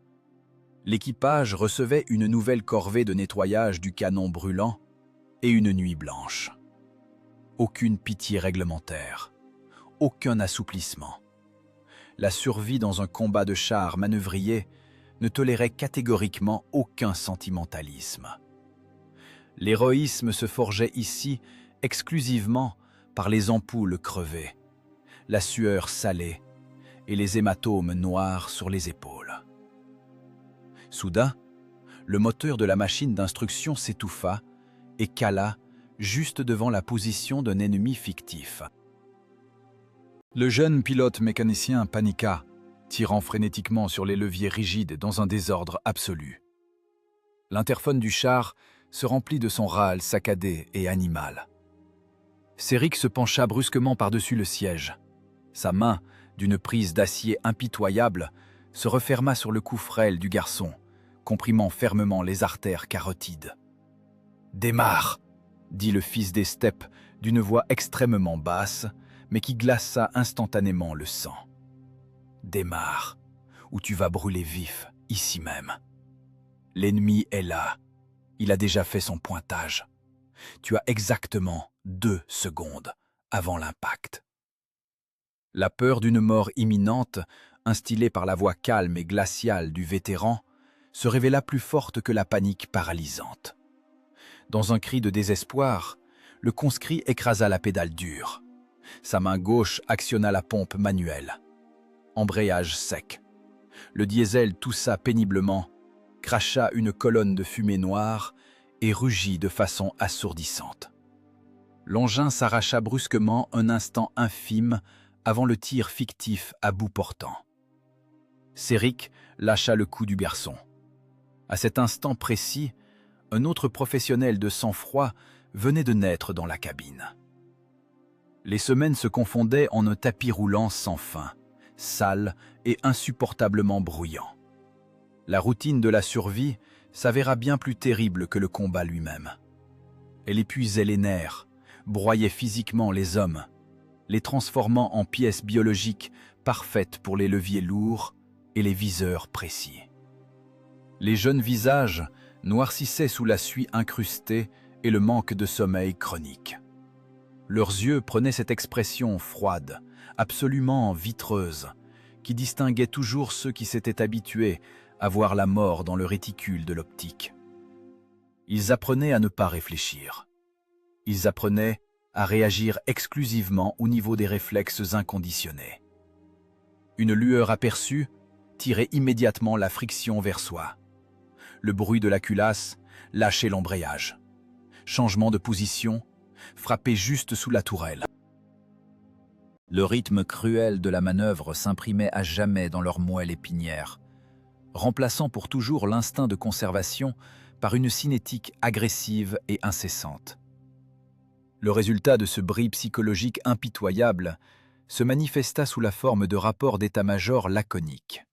L'équipage recevait une nouvelle corvée de nettoyage du canon brûlant et une nuit blanche. Aucune pitié réglementaire, aucun assouplissement. La survie dans un combat de chars manœuvriers ne tolérait catégoriquement aucun sentimentalisme. L'héroïsme se forgeait ici exclusivement par les ampoules crevées, la sueur salée et les hématomes noirs sur les épaules. Soudain, le moteur de la machine d'instruction s'étouffa et cala juste devant la position d'un ennemi fictif. Le jeune pilote mécanicien paniqua, tirant frénétiquement sur les leviers rigides dans un désordre absolu. L'interphone du char se remplit de son râle saccadé et animal. Céric se pencha brusquement par-dessus le siège. Sa main, d'une prise d'acier impitoyable, se referma sur le cou frêle du garçon, comprimant fermement les artères carotides. « Démarre !» dit le fils des steppes d'une voix extrêmement basse, mais qui glaça instantanément le sang. « Démarre, ou tu vas brûler vif, ici même. L'ennemi est là. Il a déjà fait son pointage. Tu as exactement 2 secondes avant l'impact. » La peur d'une mort imminente, instillée par la voix calme et glaciale du vétéran, se révéla plus forte que la panique paralysante. Dans un cri de désespoir, le conscrit écrasa la pédale dure. Sa main gauche actionna la pompe manuelle. Embrayage sec. Le diesel toussa péniblement, cracha une colonne de fumée noire et rugit de façon assourdissante. L'engin s'arracha brusquement un instant infime avant le tir fictif à bout portant. Céric lâcha le cou du garçon. À cet instant précis, un autre professionnel de sang-froid venait de naître dans la cabine. Les semaines se confondaient en un tapis roulant sans fin, sale et insupportablement bruyant. La routine de la survie s'avéra bien plus terrible que le combat lui-même. Elle épuisait les nerfs, broyait physiquement les hommes, les transformant en pièces biologiques parfaites pour les leviers lourds et les viseurs précis. Les jeunes visages noircissaient sous la suie incrustée et le manque de sommeil chronique. Leurs yeux prenaient cette expression froide, absolument vitreuse, qui distinguait toujours ceux qui s'étaient habitués à voir la mort dans le réticule de l'optique. Ils apprenaient à ne pas réfléchir. Ils apprenaient à réagir exclusivement au niveau des réflexes inconditionnés. Une lueur aperçue tirait immédiatement la friction vers soi. Le bruit de la culasse lâchait l'embrayage. Changement de position, frappé juste sous la tourelle. Le rythme cruel de la manœuvre s'imprimait à jamais dans leur moelle épinière, remplaçant pour toujours l'instinct de conservation par une cinétique agressive et incessante. Le résultat de ce bris psychologique impitoyable, se manifesta sous la forme de rapports d'état-major laconiques.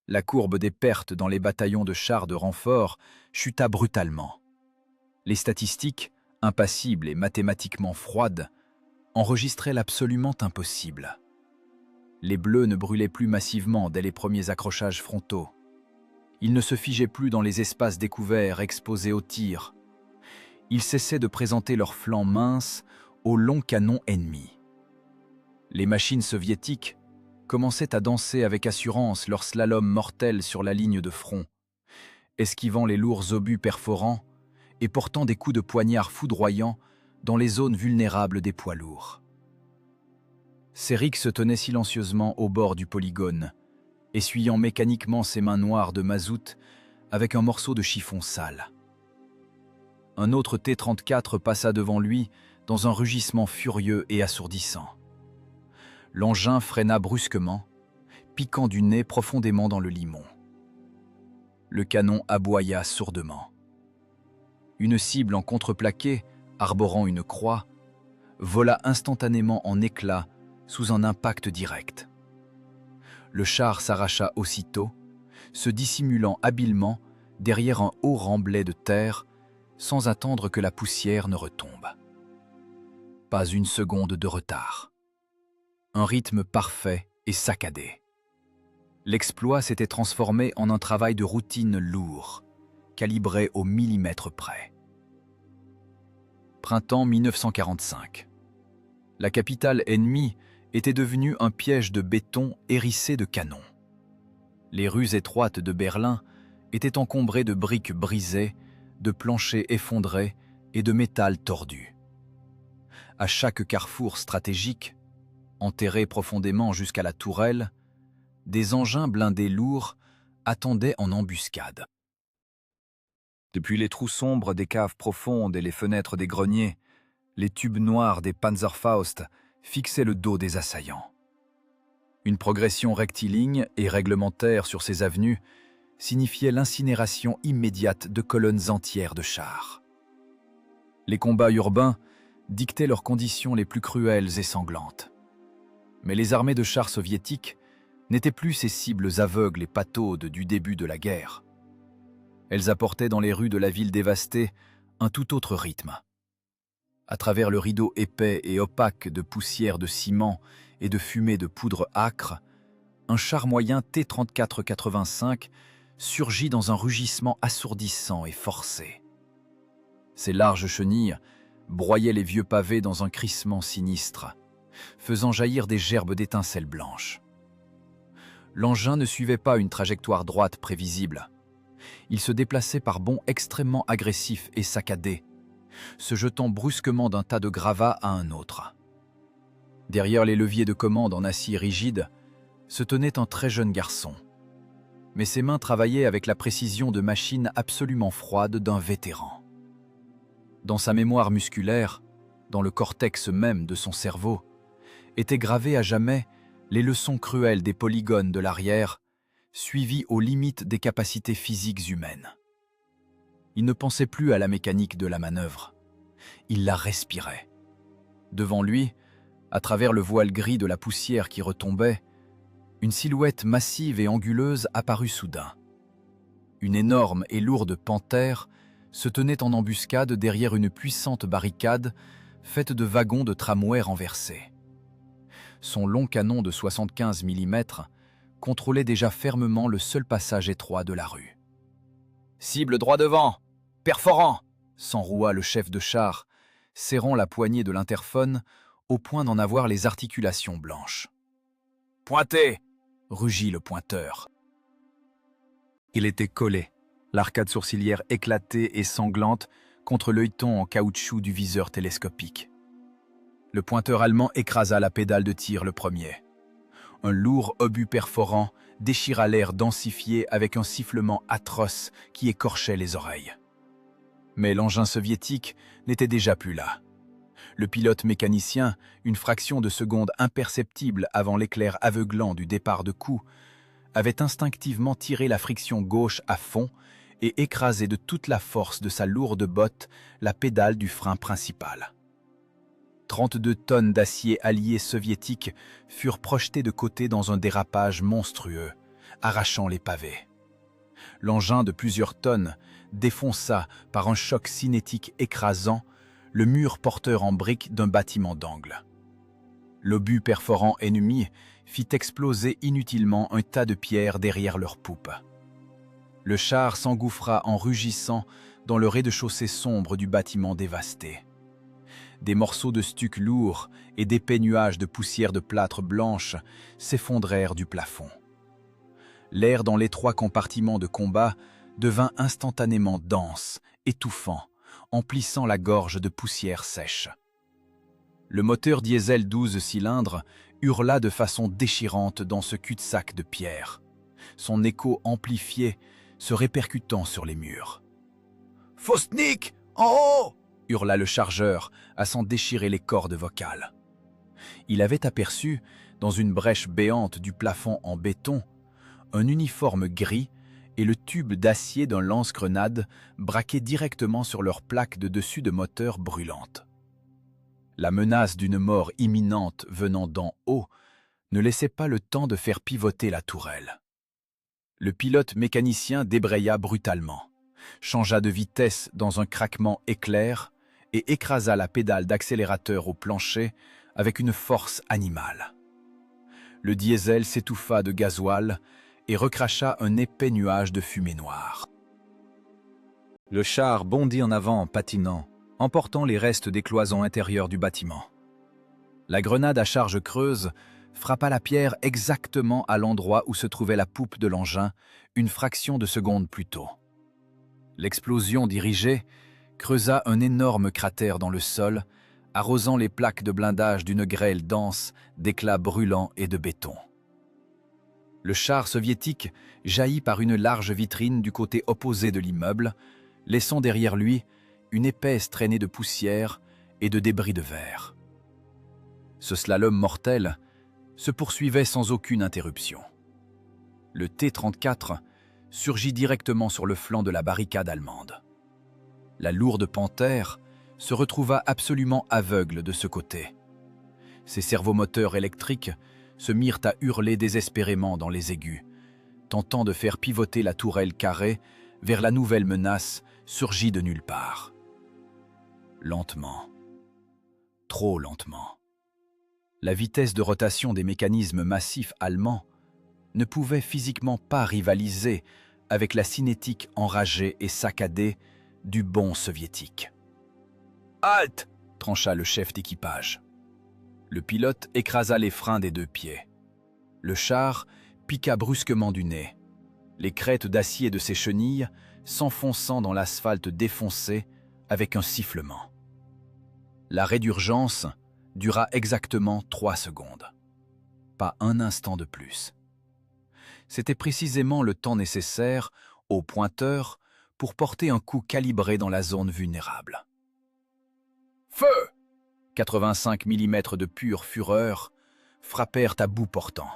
La courbe des pertes dans les bataillons de chars de renfort chuta brutalement. Les statistiques, impassibles et mathématiquement froides, enregistraient l'absolument impossible. Les bleus ne brûlaient plus massivement dès les premiers accrochages frontaux. Ils ne se figeaient plus dans les espaces découverts exposés aux tirs. Ils cessaient de présenter leurs flancs minces aux longs canons ennemis. Les machines soviétiques commençaient à danser avec assurance leur slalom mortel sur la ligne de front, esquivant les lourds obus perforants et portant des coups de poignard foudroyants dans les zones vulnérables des poids lourds. Céric se tenait silencieusement au bord du polygone, essuyant mécaniquement ses mains noires de mazout avec un morceau de chiffon sale. Un autre T-34 passa devant lui dans un rugissement furieux et assourdissant. L'engin freina brusquement, piquant du nez profondément dans le limon. Le canon aboya sourdement. Une cible en contreplaqué, arborant une croix, vola instantanément en éclats sous un impact direct. Le char s'arracha aussitôt, se dissimulant habilement derrière un haut remblai de terre, sans attendre que la poussière ne retombe. Pas une seconde de retard. Un rythme parfait et saccadé. L'exploit s'était transformé en un travail de routine lourd, calibré au millimètre près. Printemps 1945. La capitale ennemie était devenue un piège de béton hérissé de canons. Les rues étroites de Berlin étaient encombrées de briques brisées, de planchers effondrés et de métal tordu. À chaque carrefour stratégique, enterrés profondément jusqu'à la tourelle, des engins blindés lourds attendaient en embuscade. Depuis les trous sombres des caves profondes et les fenêtres des greniers, les tubes noirs des Panzerfaust fixaient le dos des assaillants. Une progression rectiligne et réglementaire sur ces avenues signifiait l'incinération immédiate de colonnes entières de chars. Les combats urbains dictaient leurs conditions les plus cruelles et sanglantes. Mais les armées de chars soviétiques n'étaient plus ces cibles aveugles et pataudes du début de la guerre. Elles apportaient dans les rues de la ville dévastée un tout autre rythme. À travers le rideau épais et opaque de poussière de ciment et de fumée de poudre âcre, un char moyen T-34-85 surgit dans un rugissement assourdissant et forcé. Ses larges chenilles broyaient les vieux pavés dans un crissement sinistre, faisant jaillir des gerbes d'étincelles blanches. L'engin ne suivait pas une trajectoire droite prévisible. Il se déplaçait par bonds extrêmement agressifs et saccadés, se jetant brusquement d'un tas de gravats à un autre. Derrière les leviers de commande en acier rigide se tenait un très jeune garçon. Mais ses mains travaillaient avec la précision de machines absolument froides d'un vétéran. Dans sa mémoire musculaire, dans le cortex même de son cerveau, étaient gravées à jamais les leçons cruelles des polygones de l'arrière, suivies aux limites des capacités physiques humaines. Il ne pensait plus à la mécanique de la manœuvre. Il la respirait. Devant lui, à travers le voile gris de la poussière qui retombait, une silhouette massive et anguleuse apparut soudain. Une énorme et lourde panthère se tenait en embuscade derrière une puissante barricade faite de wagons de tramway renversés. Son long canon de 75 mm contrôlait déjà fermement le seul passage étroit de la rue. « Cible droit devant, perforant !» s'enroua le chef de char, serrant la poignée de l'interphone au point d'en avoir les articulations blanches. « Pointez !» rugit le pointeur. Il était collé, l'arcade sourcilière éclatée et sanglante contre l'œilleton en caoutchouc du viseur télescopique. Le pointeur allemand écrasa la pédale de tir le premier. Un lourd obus perforant déchira l'air densifié avec un sifflement atroce qui écorchait les oreilles. Mais l'engin soviétique n'était déjà plus là. Le pilote mécanicien, une fraction de seconde imperceptible avant l'éclair aveuglant du départ de coup, avait instinctivement tiré la friction gauche à fond et écrasé de toute la force de sa lourde botte la pédale du frein principal. 32 tonnes d'acier allié soviétique furent projetées de côté dans un dérapage monstrueux, arrachant les pavés. L'engin de plusieurs tonnes défonça par un choc cinétique écrasant le mur porteur en briques d'un bâtiment d'angle. L'obus perforant ennemi fit exploser inutilement un tas de pierres derrière leurs poupes. Le char s'engouffra en rugissant dans le rez-de-chaussée sombre du bâtiment dévasté. Des morceaux de stuc lourds et d'épais nuages de poussière de plâtre blanche s'effondrèrent du plafond. L'air dans l'étroit compartiment de combat devint instantanément dense, étouffant, emplissant la gorge de poussière sèche. Le moteur diesel 12 cylindres hurla de façon déchirante dans ce cul-de-sac de pierre, son écho amplifié se répercutant sur les murs. « Faustnik, en haut !» hurla le chargeur à s'en déchirer les cordes vocales. Il avait aperçu, dans une brèche béante du plafond en béton, un uniforme gris et le tube d'acier d'un lance-grenade braqué directement sur leur plaque de dessus de moteur brûlante. La menace d'une mort imminente venant d'en haut ne laissait pas le temps de faire pivoter la tourelle. Le pilote mécanicien débraya brutalement, changea de vitesse dans un craquement éclair et écrasa la pédale d'accélérateur au plancher avec une force animale. Le diesel s'étouffa de gasoil et recracha un épais nuage de fumée noire. Le char bondit en avant en patinant, emportant les restes des cloisons intérieures du bâtiment. La grenade à charge creuse frappa la pierre exactement à l'endroit où se trouvait la poupe de l'engin, une fraction de seconde plus tôt. L'explosion dirigée creusa un énorme cratère dans le sol, arrosant les plaques de blindage d'une grêle dense d'éclats brûlants et de béton. Le char soviétique jaillit par une large vitrine du côté opposé de l'immeuble, laissant derrière lui une épaisse traînée de poussière et de débris de verre. Ce slalom mortel se poursuivait sans aucune interruption. Le T-34 surgit directement sur le flanc de la barricade allemande. La lourde panthère se retrouva absolument aveugle de ce côté. Ses servomoteurs électriques se mirent à hurler désespérément dans les aigus, tentant de faire pivoter la tourelle carrée vers la nouvelle menace surgie de nulle part. Lentement, trop lentement. La vitesse de rotation des mécanismes massifs allemands ne pouvait physiquement pas rivaliser avec la cinétique enragée et saccadée du bond soviétique. « Halte !» trancha le chef d'équipage. Le pilote écrasa les freins des deux pieds. Le char piqua brusquement du nez, les crêtes d'acier de ses chenilles s'enfonçant dans l'asphalte défoncé avec un sifflement. L'arrêt d'urgence dura exactement 3 secondes. Pas un instant de plus. C'était précisément le temps nécessaire au pointeur pour porter un coup calibré dans la zone vulnérable. Feu! 85 mm de pure fureur frappèrent à bout portant.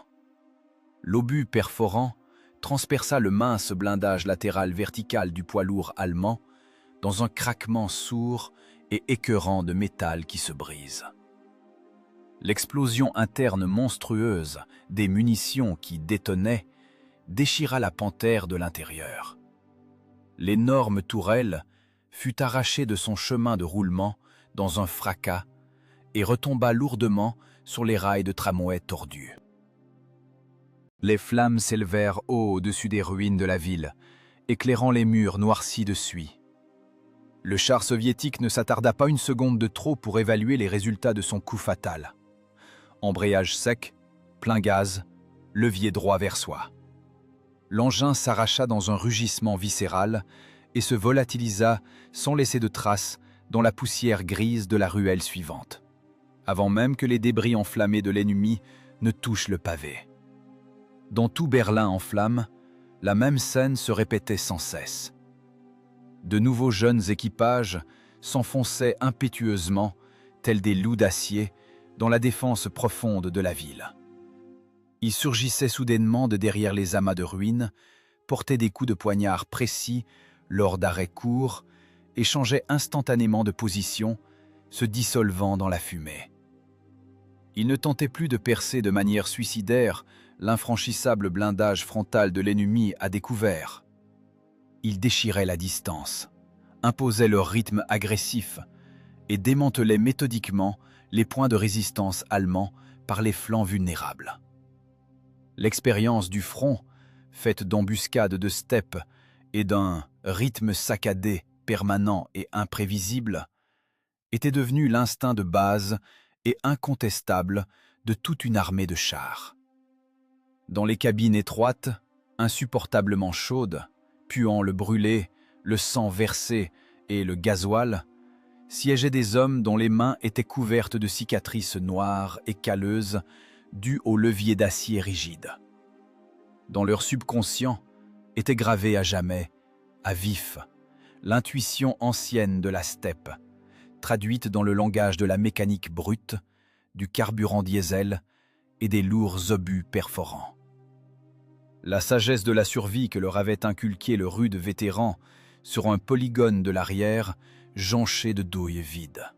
L'obus perforant transperça le mince blindage latéral vertical du poids lourd allemand dans un craquement sourd et écœurant de métal qui se brise. L'explosion interne monstrueuse des munitions qui détonaient déchira la panthère de l'intérieur. L'énorme tourelle fut arrachée de son chemin de roulement dans un fracas et retomba lourdement sur les rails de tramway tordus. Les flammes s'élevèrent haut au-dessus des ruines de la ville, éclairant les murs noircis de suie. Le char soviétique ne s'attarda pas une seconde de trop pour évaluer les résultats de son coup fatal. Embrayage sec, plein gaz, levier droit vers soi. L'engin s'arracha dans un rugissement viscéral et se volatilisa sans laisser de traces dans la poussière grise de la ruelle suivante, avant même que les débris enflammés de l'ennemi ne touchent le pavé. Dans tout Berlin en flammes, la même scène se répétait sans cesse. De nouveaux jeunes équipages s'enfonçaient impétueusement, tels des loups d'acier, dans la défense profonde de la ville. Ils surgissaient soudainement de derrière les amas de ruines, portaient des coups de poignard précis lors d'arrêts courts et changeaient instantanément de position, se dissolvant dans la fumée. Il ne tentait plus de percer de manière suicidaire l'infranchissable blindage frontal de l'ennemi à découvert. Il déchirait la distance, imposait leur rythme agressif et démantelait méthodiquement les points de résistance allemands par les flancs vulnérables. L'expérience du front, faite d'embuscades de steppes et d'un rythme saccadé, permanent et imprévisible, était devenue l'instinct de base et incontestable de toute une armée de chars. Dans les cabines étroites, insupportablement chaudes, puant le brûlé, le sang versé et le gasoil, siégeaient des hommes dont les mains étaient couvertes de cicatrices noires et calleuses dues au levier d'acier rigide. Dans leur subconscient était gravée à jamais, à vif, l'intuition ancienne de la steppe, traduite dans le langage de la mécanique brute, du carburant diesel et des lourds obus perforants. La sagesse de la survie que leur avait inculqué le rude vétéran sur un polygone de l'arrière, jonché de douilles vides.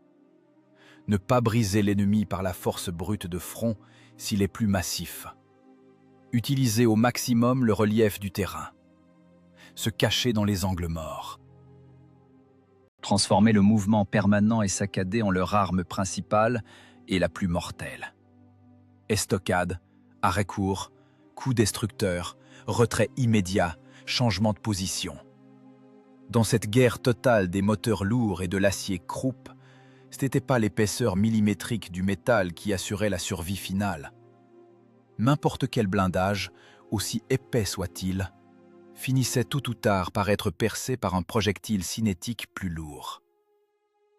Ne pas briser l'ennemi par la force brute de front s'il est plus massif. Utiliser au maximum le relief du terrain. Se cacher dans les angles morts. Transformer le mouvement permanent et saccadé en leur arme principale et la plus mortelle. Estocade, arrêt court, coup destructeur, retrait immédiat, changement de position. Dans cette guerre totale des moteurs lourds et de l'acier croupe, ce n'était pas l'épaisseur millimétrique du métal qui assurait la survie finale. N'importe quel blindage, aussi épais soit-il, finissait tôt ou tard par être percé par un projectile cinétique plus lourd.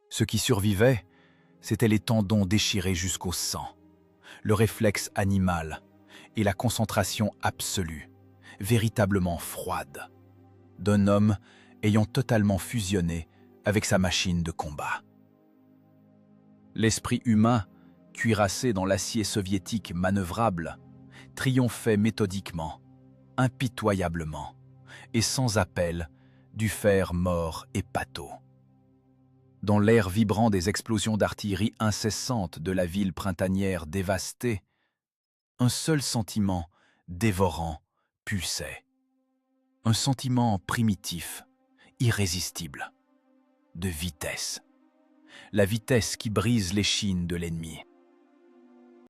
Ce qui survivait, c'étaient les tendons déchirés jusqu'au sang, le réflexe animal et la concentration absolue, véritablement froide, d'un homme ayant totalement fusionné avec sa machine de combat. L'esprit humain, cuirassé dans l'acier soviétique manœuvrable, triomphait méthodiquement, impitoyablement et sans appel du fer mort et pâteau. Dans l'air vibrant des explosions d'artillerie incessantes de la ville printanière dévastée, un seul sentiment dévorant pulsait. Un sentiment primitif, irrésistible, de vitesse. La vitesse qui brise l'échine de l'ennemi.